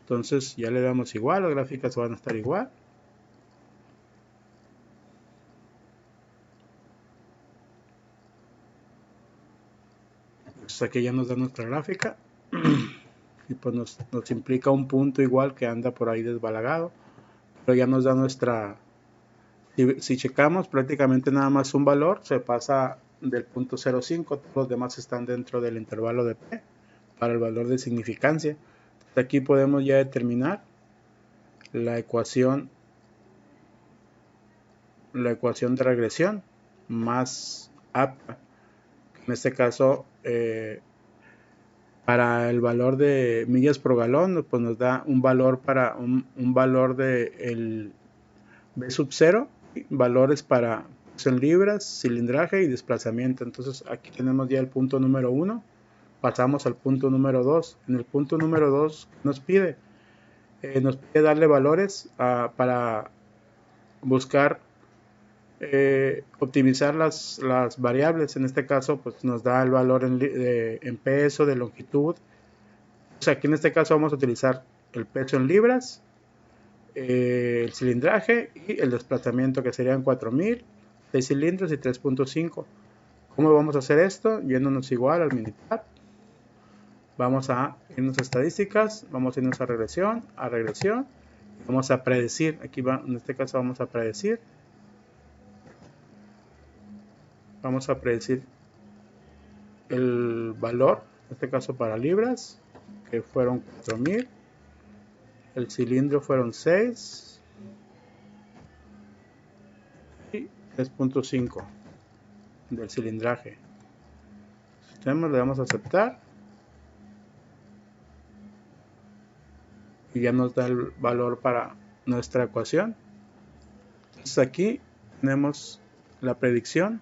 Entonces ya le damos igual, las gráficas van a estar igual. Pues aquí ya nos da nuestra gráfica y pues nos implica un punto igual que anda por ahí desbalagado, pero ya nos da nuestra, si checamos prácticamente nada más un valor, se pasa del punto 0.5, todos los demás están dentro del intervalo de P para el valor de significancia. Entonces aquí podemos ya determinar la ecuación de regresión más apta. En este caso, para el valor de millas por galón, pues nos da un valor para un valor de el B sub 0, valores para en libras, cilindraje y desplazamiento. Entonces aquí tenemos ya el punto número 1. Pasamos al punto número 2. En el punto número 2 nos pide darle valores para buscar optimizar las variables. En este caso pues nos da el valor en peso, de longitud. O sea, aquí en este caso vamos a utilizar el peso en libras, el cilindraje y el desplazamiento, que serían 4000, 6 cilindros y 3.5. ¿Cómo vamos a hacer esto? Yéndonos igual al Minitab. Vamos a irnos a estadísticas, vamos a irnos a regresión, vamos a predecir. Aquí en este caso vamos a predecir. Vamos a predecir el valor, en este caso para libras, que fueron 4000. El cilindro fueron 6 y 3.5 del cilindraje. Le damos a aceptar y ya nos da el valor para nuestra ecuación. Entonces aquí tenemos la predicción.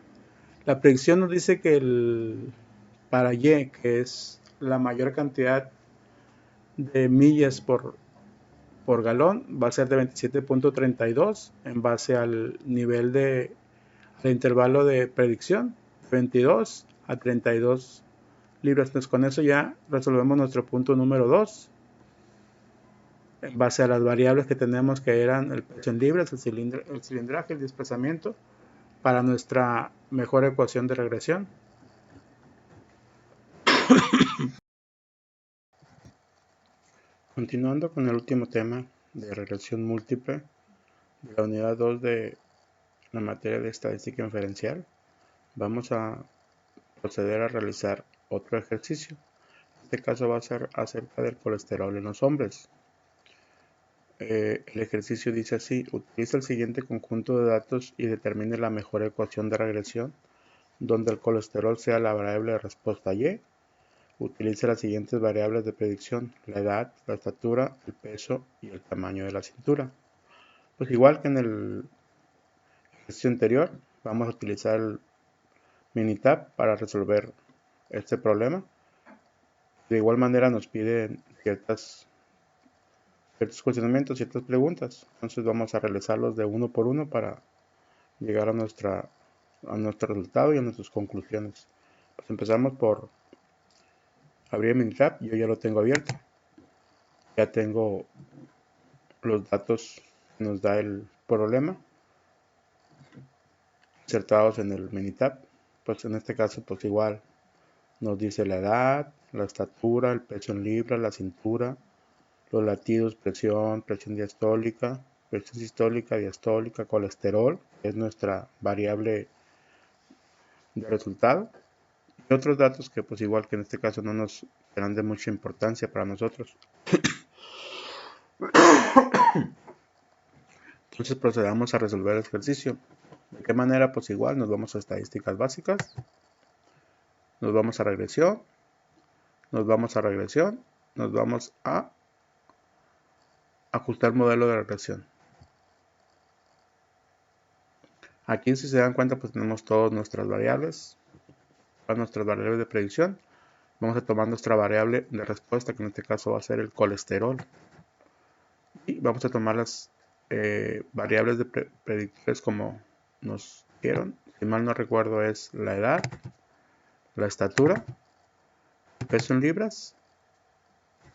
La predicción nos dice que para Y, que es la mayor cantidad de millas por galón, va a ser de 27.32 en base al nivel al intervalo de predicción, 22 a 32 libras. Entonces con eso ya resolvemos nuestro punto número 2 en base a las variables que tenemos, que eran el peso en libras, el cilindraje, el desplazamiento, para nuestra mejor ecuación de regresión. Continuando con el último tema de regresión múltiple de la unidad 2 de la materia de estadística inferencial, vamos a proceder a realizar otro ejercicio. En este caso va a ser acerca del colesterol en los hombres. El ejercicio dice así: utiliza el siguiente conjunto de datos y determine la mejor ecuación de regresión donde el colesterol sea la variable de respuesta Y. Utiliza las siguientes variables de predicción: la edad, la estatura, el peso y el tamaño de la cintura. Pues igual que en ejercicio anterior, vamos a utilizar el Minitab para resolver este problema. De igual manera nos pide ciertos cuestionamientos, ciertas preguntas. Entonces vamos a realizarlos de uno por uno para llegar a nuestro resultado y a nuestras conclusiones. Pues empezamos por abrir Minitab. Yo ya lo tengo abierto. Ya tengo los datos que nos da el problema insertados en el Minitab. Pues en este caso, pues igual nos dice la edad, la estatura, el peso en libras, la cintura, los latidos, presión diastólica, presión sistólica, diastólica, colesterol, que es nuestra variable de resultado, y otros datos que pues igual que en este caso no nos serán de mucha importancia para nosotros. Entonces procedamos a resolver el ejercicio. ¿De qué manera? Pues igual nos vamos a estadísticas básicas, nos vamos a regresión, nos vamos a ajustar modelo de regresión. Aquí, si se dan cuenta, pues tenemos todas nuestras variables de predicción. Vamos a tomar nuestra variable de respuesta, que en este caso va a ser el colesterol, y vamos a tomar las variables de predictores como nos dieron. Si mal no recuerdo, es la edad, la estatura, el peso en libras,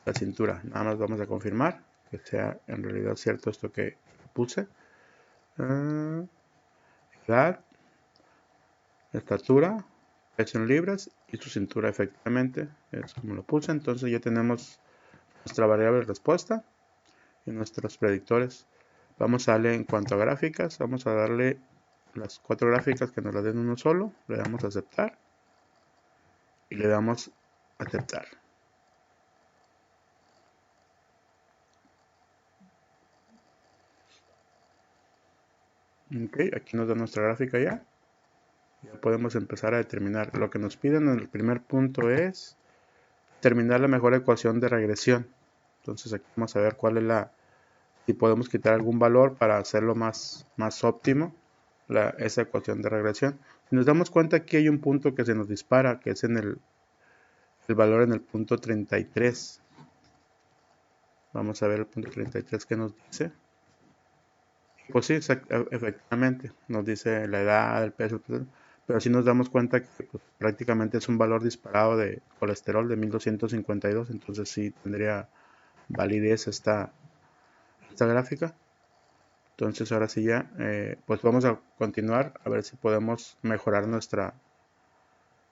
la cintura. Nada más vamos a confirmar que sea en realidad cierto esto que puse. Edad, estatura, peso en libras y su cintura, efectivamente es como lo puse. Entonces ya tenemos nuestra variable de respuesta y nuestros predictores. Vamos a darle en cuanto a gráficas, vamos a darle las 4 gráficas que nos las den uno solo, le damos a aceptar y le damos a aceptar. Ok, aquí nos da nuestra gráfica ya. Ya podemos empezar a determinar. Lo que nos piden en el primer punto es determinar la mejor ecuación de regresión. Entonces aquí vamos a ver cuál es si podemos quitar algún valor para hacerlo más óptimo, esa ecuación de regresión. Si nos damos cuenta, aquí hay un punto que se nos dispara, que es en el valor en el punto 33. Vamos a ver el punto 33 que nos dice. Pues sí, efectivamente, nos dice la edad, el peso, pero sí nos damos cuenta que pues, prácticamente es un valor disparado de colesterol de 1252, entonces sí tendría validez esta gráfica. Entonces ahora sí ya, pues vamos a continuar a ver si podemos mejorar nuestra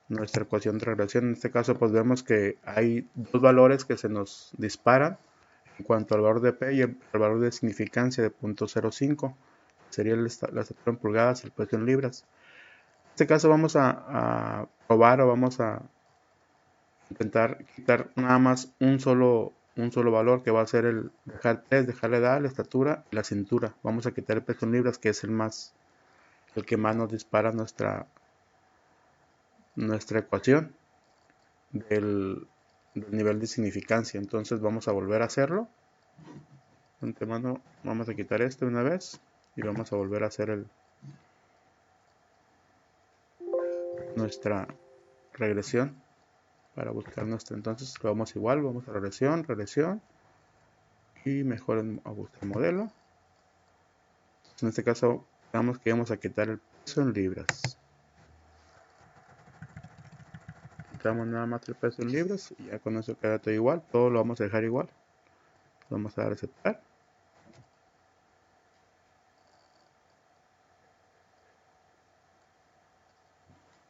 ecuación de regresión. En este caso pues vemos que hay dos valores que se nos disparan en cuanto al valor de P y el valor de significancia de 0.05. Sería la estatura en pulgadas y el peso en libras. En este caso vamos a probar o vamos a intentar quitar nada más un solo valor, que va a ser el dejar la edad, la estatura y la cintura. Vamos a quitar el peso en libras, que es el que más nos dispara nuestra ecuación del nivel de significancia. Entonces vamos a volver a hacerlo. De antemano vamos a quitar esto una vez y vamos a volver a hacer nuestra regresión para buscar nuestra. Entonces lo vamos igual, vamos a regresión y mejor ajustar el modelo. En este caso digamos que vamos a quitar el peso en libras. Quitamos nada más el peso en libras y ya con eso queda todo igual. Todo lo vamos a dejar igual. Vamos a dar a aceptar.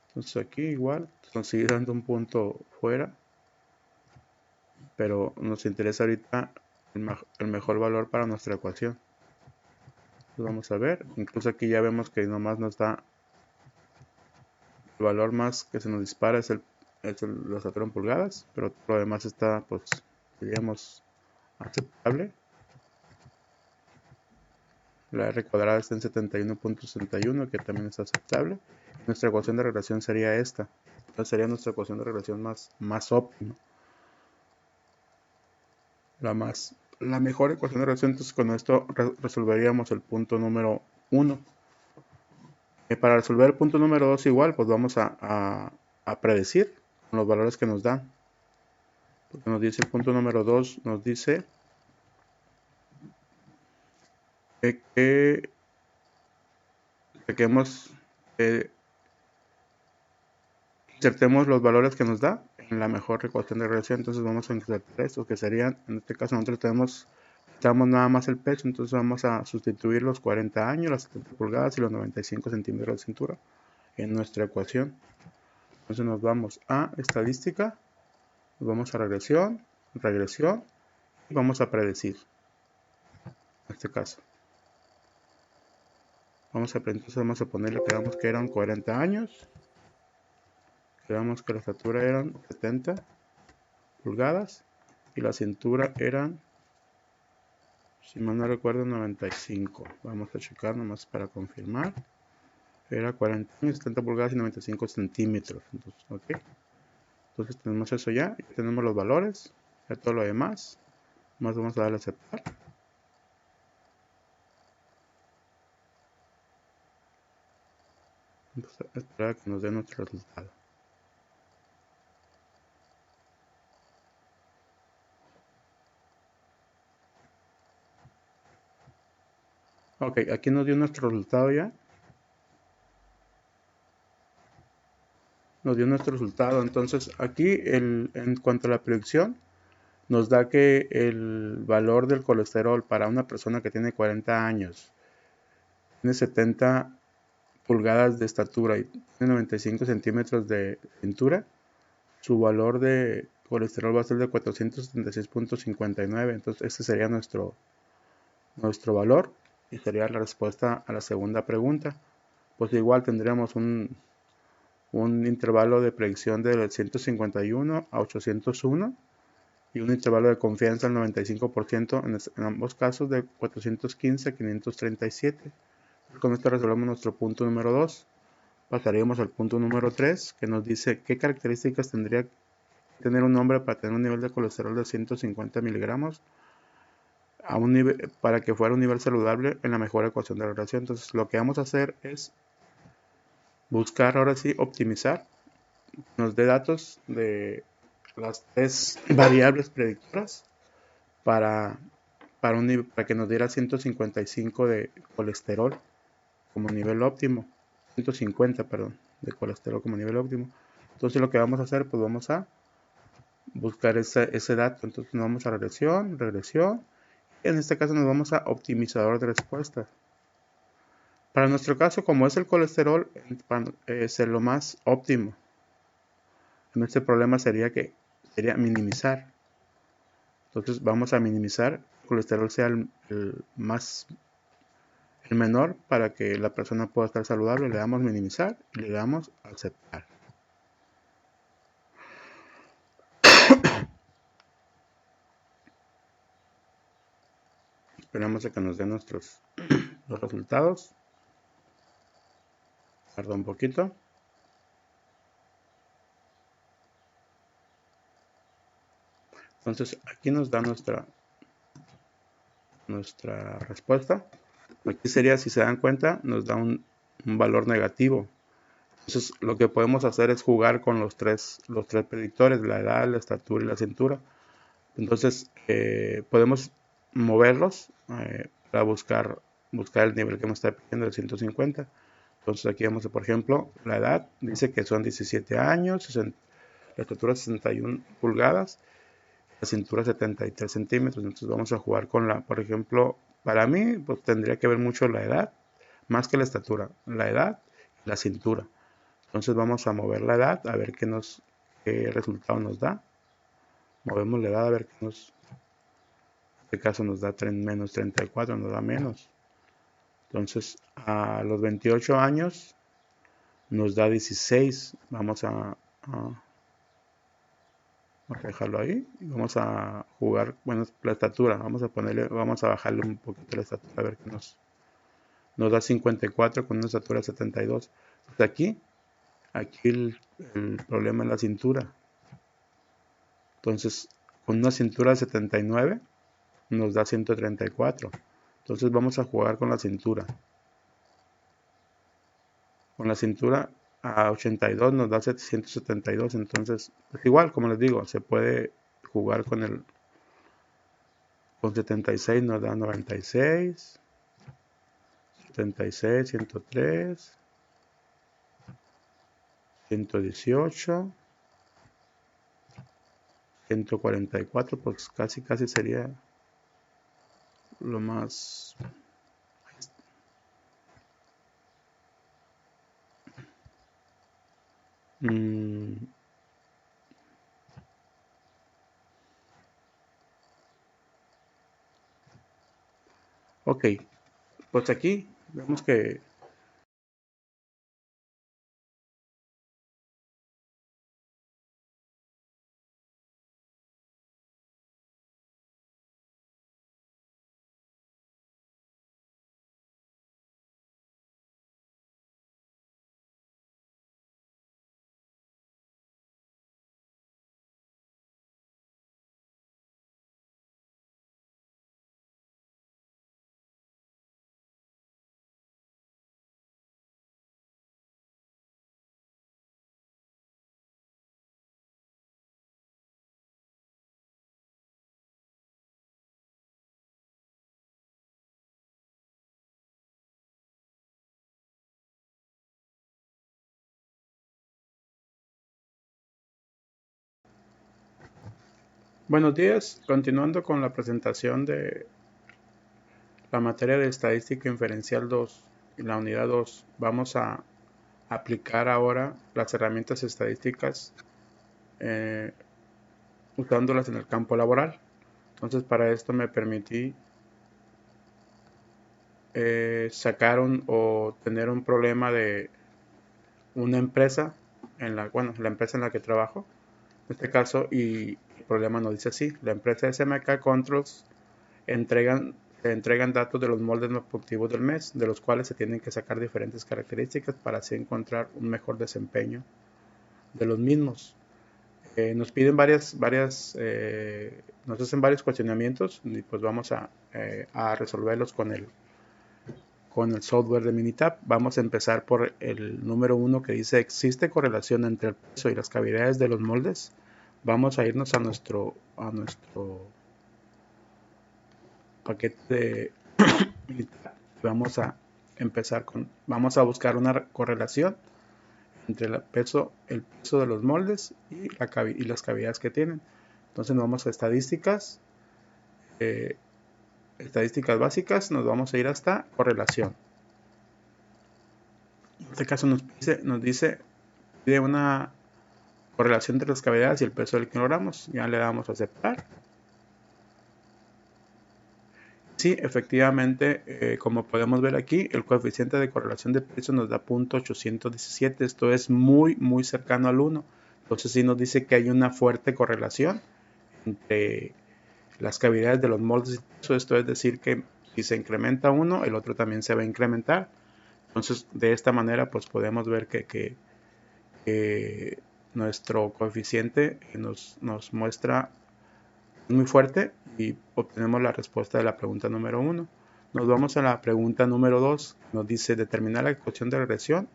Entonces aquí igual nos sigue dando un punto fuera, pero nos interesa ahorita el mejor valor para nuestra ecuación. Entonces vamos a ver, incluso aquí ya vemos que nomás nos da el valor más que se nos dispara es la estatura en pulgadas, pero todo lo demás está, pues, diríamos, aceptable. La R cuadrada está en 71.61, que también es aceptable. Nuestra ecuación de regresión sería esta. Entonces sería nuestra ecuación de regresión más óptima. La mejor ecuación de regresión. Entonces con esto resolveríamos el punto número 1. Para resolver el punto número 2 igual, pues vamos a predecir con los valores que nos dan. Porque nos dice el punto número 2, nos dice que insertemos los valores que nos da en la mejor ecuación de regresión. Entonces vamos a insertar estos que serían, en este caso nosotros tenemos nada más el peso, entonces vamos a sustituir los 40 años, las 70 pulgadas y los 95 centímetros de cintura en nuestra ecuación. Entonces nos vamos a estadística, nos vamos a regresión, y vamos a predecir. En este caso entonces vamos a ponerle, quedamos que eran 40 años, quedamos que la estatura eran 70 pulgadas y la cintura eran, si mal no recuerdo, 95. Vamos a checar nomás para confirmar. Era 40 años, 70 pulgadas y 95 centímetros. Entonces, ok. Entonces tenemos eso ya. Tenemos los valores. Ya todo lo demás. Más vamos a darle a aceptar. Vamos a esperar a que nos dé nuestro resultado. Ok, aquí nos dio nuestro resultado ya. Nos dio nuestro resultado. Entonces aquí en cuanto a la predicción, nos da que el valor del colesterol para una persona que tiene 40 años, tiene 70 pulgadas de estatura y tiene 95 centímetros de cintura, su valor de colesterol va a ser de 476.59. Entonces este sería nuestro valor y sería la respuesta a la segunda pregunta. Pues igual tendríamos un intervalo de predicción de 151 a 801 y un intervalo de confianza al 95% en ambos casos de 415 a 537. Con esto resolvemos nuestro punto número 2. Pasaríamos al punto número 3, que nos dice qué características tendría que tener un hombre para tener un nivel de colesterol de 150 miligramos a un nivel, para que fuera un nivel saludable en la mejor ecuación de la relación. Entonces lo que vamos a hacer es buscar ahora sí optimizar, nos dé datos de las tres variables predictoras para que nos diera 155 de colesterol como nivel óptimo, 150, perdón, de colesterol como nivel óptimo. Entonces lo que vamos a hacer, pues vamos a buscar ese dato. Entonces nos vamos a regresión, y en este caso nos vamos a optimizador de respuesta. Para nuestro caso, como es el colesterol, es lo más óptimo. En este problema sería minimizar. Entonces vamos a minimizar el colesterol sea el menor para que la persona pueda estar saludable. Le damos minimizar y le damos aceptar. Esperamos a que nos den los resultados. Tarda un poquito. Entonces aquí nos da nuestra respuesta. Aquí sería, si se dan cuenta, nos da un valor negativo. Entonces lo que podemos hacer es jugar con los tres predictores, la edad, la estatura y la cintura. Entonces podemos moverlos para buscar el nivel que nos está pidiendo, el 150. Entonces aquí vamos a, por ejemplo, la edad, dice que son 17 años, la estatura 61 pulgadas, la cintura 73 centímetros. Entonces vamos a jugar con por ejemplo, para mí pues tendría que ver mucho la edad, más que la estatura, la edad y la cintura. Entonces vamos a mover la edad a ver qué resultado nos da. Movemos la edad a ver en este caso nos da menos 34, nos da menos. Entonces a los 28 años nos da 16. Vamos a dejarlo ahí y vamos a jugar, bueno, la estatura, vamos a bajarle un poquito la estatura a ver qué nos da 54 con una estatura de 72. Entonces aquí el problema es la cintura. Entonces con una cintura de 79 nos da 134. Entonces vamos a jugar con la cintura. con la cintura a 82 nos da 772. Entonces, pues igual, como les digo, se puede jugar con 76 nos da 96, 76, 103, 118, 144, pues casi sería lo más. Ok, pues aquí vemos que buenos días, continuando con la presentación de la materia de estadística inferencial 2 y la unidad 2, vamos a aplicar ahora las herramientas estadísticas usándolas en el campo laboral. Entonces, para esto me permití sacar o tener un problema de una empresa la empresa en la que trabajo, en este caso, y el problema nos dice así: la empresa SMK Controls se entregan datos de los moldes más productivos del mes, de los cuales se tienen que sacar diferentes características para así encontrar un mejor desempeño de los mismos. Nos piden nos hacen varios cuestionamientos y pues vamos a resolverlos con el software de Minitab. Vamos a empezar por el número 1 que dice: ¿existe correlación entre el peso y las cavidades de los moldes? Vamos a irnos a nuestro paquete de Minitab. Vamos a buscar una correlación entre el peso de los moldes y las cavidades que tienen. Entonces nos vamos a estadísticas básicas, nos vamos a ir hasta correlación. En este caso nos dice pide una correlación entre las cavidades y el peso del kilogramos. Ya le damos a aceptar. Sí, efectivamente, como podemos ver aquí, el coeficiente de correlación de peso nos da 0.817. Esto es muy cercano al 1. Entonces sí nos dice que hay una fuerte correlación entre las cavidades de los moldes y peso. Esto es decir que si se incrementa uno, el otro también se va a incrementar. Entonces, de esta manera, pues podemos ver que nuestro coeficiente nos muestra muy fuerte y obtenemos la respuesta de la pregunta número 1. Nos vamos a la pregunta número 2. Nos dice: determinar la ecuación de regresión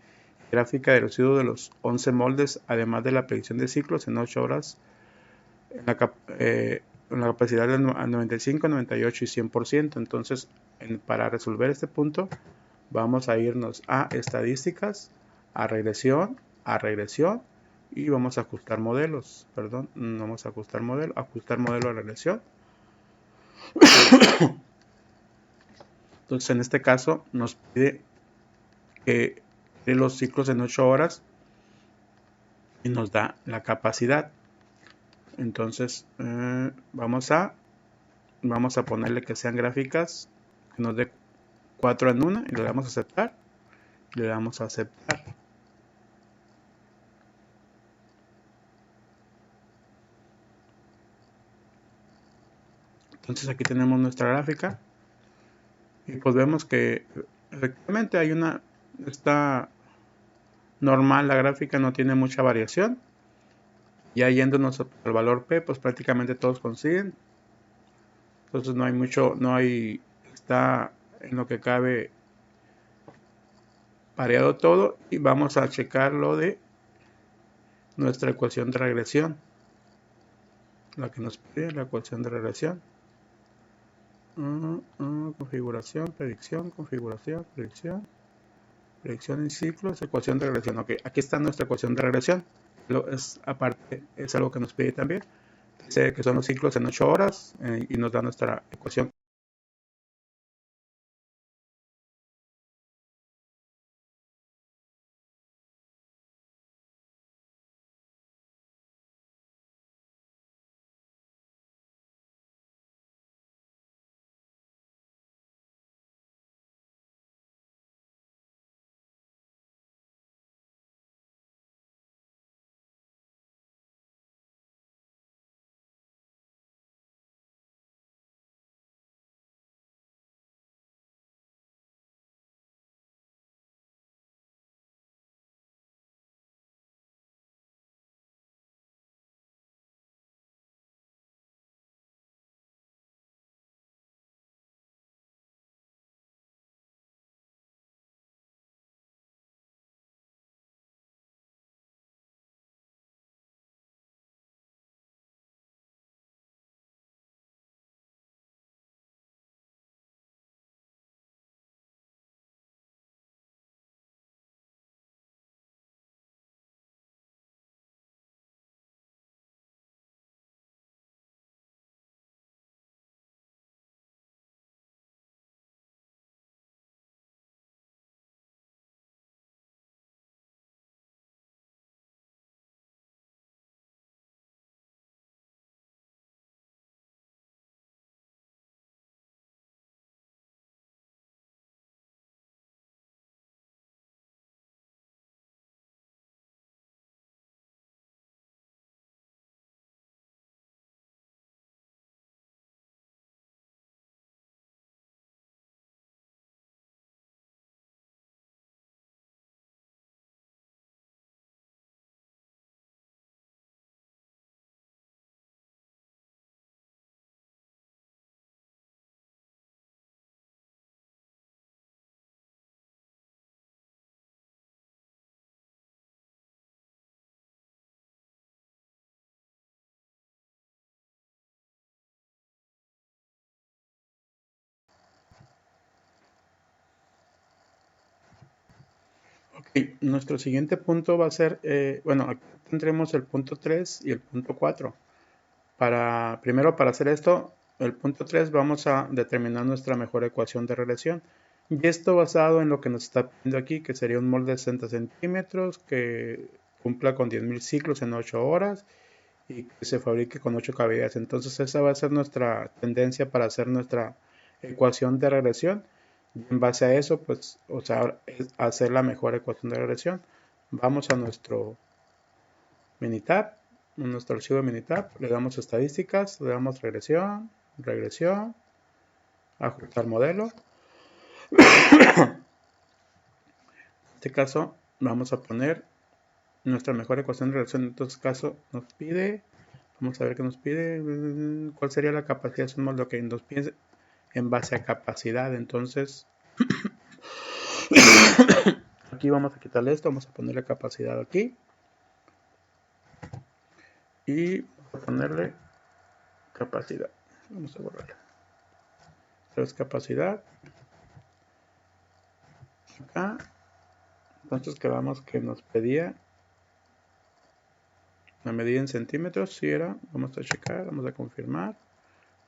gráfica de residuo de los 11 moldes, además de la predicción de ciclos en 8 horas en la capacidad del 95, 98 y 100%. Entonces, para resolver este punto, vamos a irnos a estadísticas, a regresión, y vamos a ajustar modelos. Vamos a ajustar modelo a regresión. Entonces, en este caso, nos pide que los ciclos en 8 horas y nos da la capacidad. Entonces, vamos a ponerle que sean gráficas, que nos dé 4 en 1 y le damos a aceptar. Le damos a aceptar. Entonces aquí tenemos nuestra gráfica y pues vemos que efectivamente está normal la gráfica, no tiene mucha variación. Ya yéndonos al valor P, pues prácticamente todos consiguen. Entonces está en lo que cabe pareado todo y vamos a checar lo de nuestra ecuación de regresión, la que nos pide la ecuación de regresión. Configuración, predicción, configuración, predicción, predicción en ciclos, ecuación de regresión. Ok, aquí está nuestra ecuación de regresión. Aparte, es algo que nos pide también. Dice que son los ciclos en 8 horas y nos da nuestra ecuación. Ok, nuestro siguiente punto va a ser, bueno, aquí tendremos el punto 3 y el punto 4. Primero, para hacer esto, el punto 3 vamos a determinar nuestra mejor ecuación de regresión. Y esto basado en lo que nos está pidiendo aquí, que sería un molde de 60 centímetros, que cumpla con 10.000 ciclos en 8 horas y que se fabrique con 8 cavidades. Entonces esa va a ser nuestra tendencia para hacer nuestra ecuación de regresión. Y en base a eso, pues, o sea, es hacer la mejor ecuación de regresión. Vamos a nuestro Minitab, en nuestro archivo de Minitab, le damos estadísticas, le damos regresión, regresión, ajustar modelo. En este caso vamos a poner nuestra mejor ecuación de regresión. En este caso nos pide, vamos a ver qué nos pide, cuál sería la capacidad, somos lo que nos pide en base a capacidad. Entonces aquí vamos a quitarle esto, vamos a ponerle capacidad aquí y vamos a ponerle capacidad. Vamos a borrarla. Esta es capacidad. Acá. Entonces quedamos que nos pedía la medida en centímetros. Si era, vamos a checar, vamos a confirmar.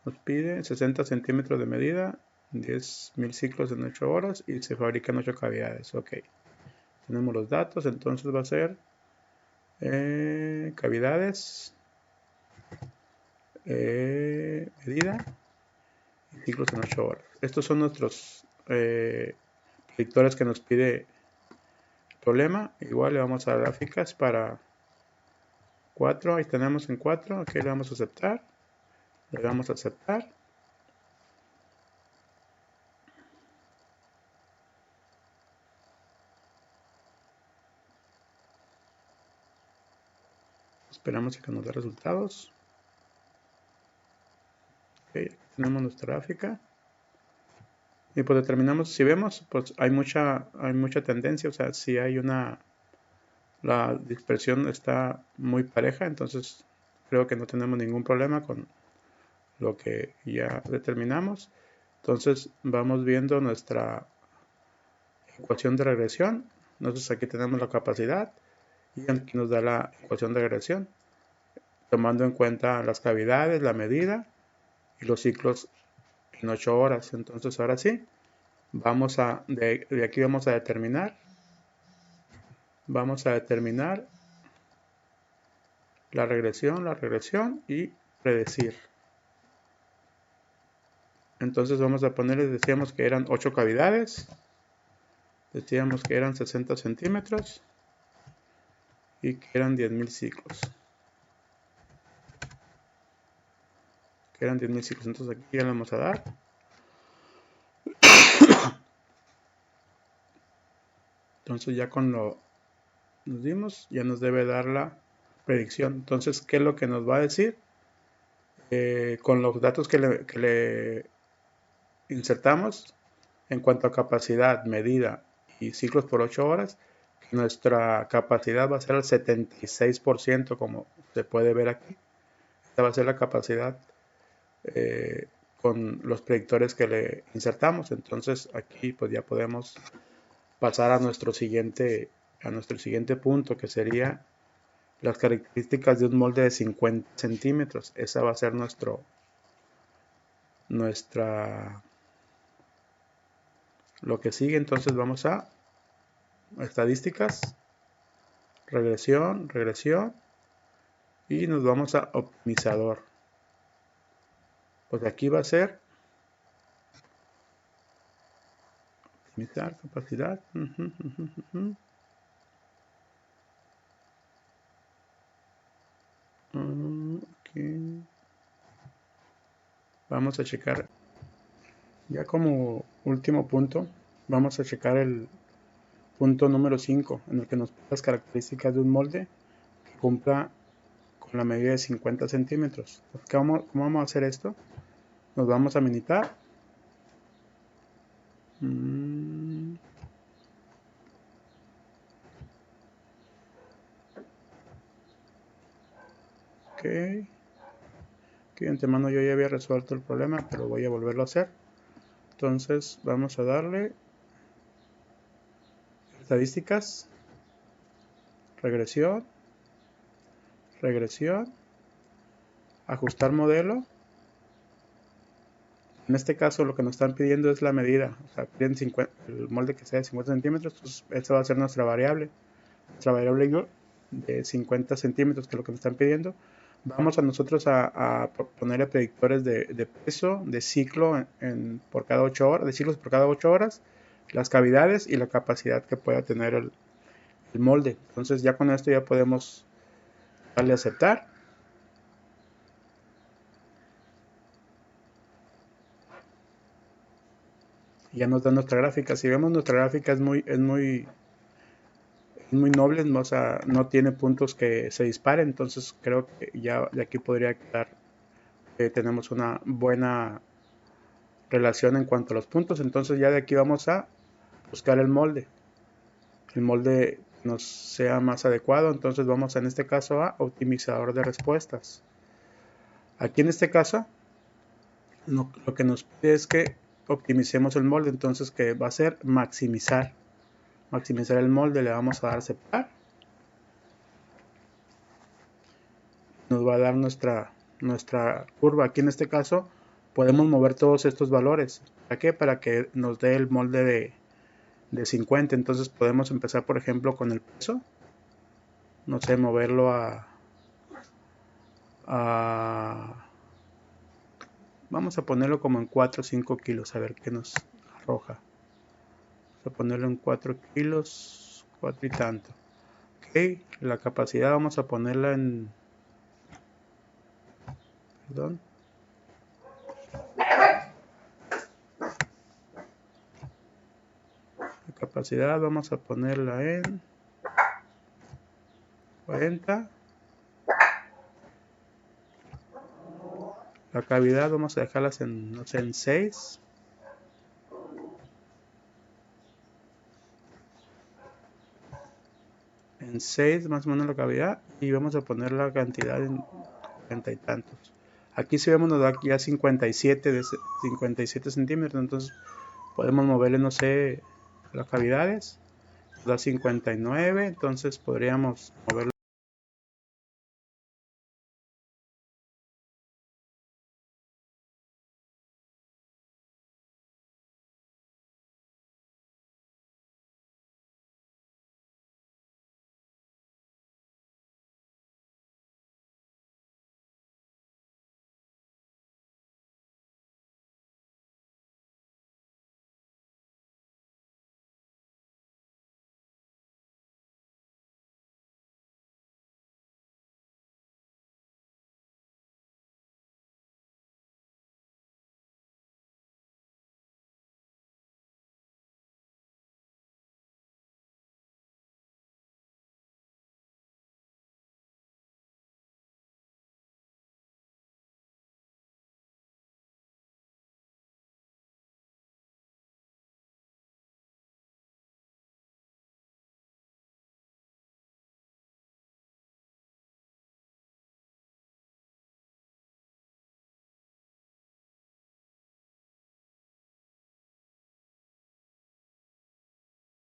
Nos pide 60 centímetros de medida, 10.000 ciclos en 8 horas y se fabrican 8 cavidades. Ok. Tenemos los datos, entonces va a ser cavidades, medida y ciclos en 8 horas. Estos son nuestros predictores que nos pide el problema. Igual le vamos a dar gráficas para 4. Ahí tenemos en 4. Aquí le vamos a aceptar. Le damos a aceptar. Esperamos a que nos dé resultados. Ok, aquí tenemos nuestra gráfica. Y pues determinamos, si vemos, pues hay mucha tendencia, o sea, si hay la dispersión está muy pareja, entonces creo que no tenemos ningún problema con lo que ya determinamos. Entonces vamos viendo nuestra ecuación de regresión. Entonces aquí tenemos la capacidad y aquí nos da la ecuación de regresión, tomando en cuenta las cavidades, la medida y los ciclos en 8 horas. Entonces ahora sí, de aquí vamos a determinar la regresión y predecir. Entonces vamos a ponerle, decíamos que eran 8 cavidades, decíamos que eran 60 centímetros y que eran 10.000 ciclos. Entonces aquí ya le vamos a dar. Entonces ya con lo nos dimos, ya nos debe dar la predicción. Entonces, ¿qué es lo que nos va a decir? Con los datos que le insertamos en cuanto a capacidad, medida y ciclos por 8 horas, nuestra capacidad va a ser el 76%, como se puede ver aquí. Esta va a ser la capacidad con los predictores que le insertamos. Entonces aquí pues ya podemos pasar a nuestro siguiente punto, que sería las características de un molde de 50 centímetros. Esa va a ser lo que sigue. Entonces vamos a estadísticas, regresión, y nos vamos a optimizador. Pues aquí va a ser optimizar capacidad. Okay. Vamos a checar, ya como último punto, vamos a checar el punto número 5, en el que nos pide las características de un molde que cumpla con la medida de 50 centímetros. ¿Cómo vamos a hacer esto? Nos vamos a militar. Ok. Aquí de antemano yo ya había resuelto el problema, pero voy a volverlo a hacer. Entonces vamos a darle estadísticas, regresión, ajustar modelo. En este caso lo que nos están pidiendo es la medida, o sea, piden el molde que sea de 50 centímetros, pues esta va a ser nuestra variable de 50 centímetros, que es lo que nos están pidiendo. Vamos a nosotros a ponerle predictores de peso, de ciclo por cada 8 horas, de ciclos por cada 8 horas, las cavidades y la capacidad que pueda tener el molde. Entonces ya con esto ya podemos darle a aceptar. Ya nos da nuestra gráfica. Si vemos nuestra gráfica es muy noble, o sea, no tiene puntos que se disparen, entonces creo que ya de aquí podría quedar que tenemos una buena relación en cuanto a los puntos. Entonces ya de aquí vamos a buscar el molde nos sea más adecuado. Entonces vamos en este caso a optimizador de respuestas. Aquí en este caso lo que nos pide es que optimicemos el molde, entonces que va a ser maximizar el molde. Le vamos a dar aceptar, nos va a dar nuestra curva. Aquí en este caso podemos mover todos estos valores. ¿Para qué? Para que nos dé el molde de 50. Entonces podemos empezar, por ejemplo, con el peso. No sé, moverlo vamos a ponerlo como en 4 o 5 kilos, a ver qué nos arroja. Vamos a ponerlo en 4 kilos, 4 y tanto. Ok, la capacidad vamos a ponerla en... Perdón. La capacidad vamos a ponerla en 40. La cavidad vamos a dejarlas en, no sé, en 6. en 6 más o menos la cavidad, y vamos a poner la cantidad en 40 y tantos. Aquí si vemos nos da ya 57 centímetros, entonces podemos moverle, no sé, las cavidades, nos da 59, entonces podríamos moverlo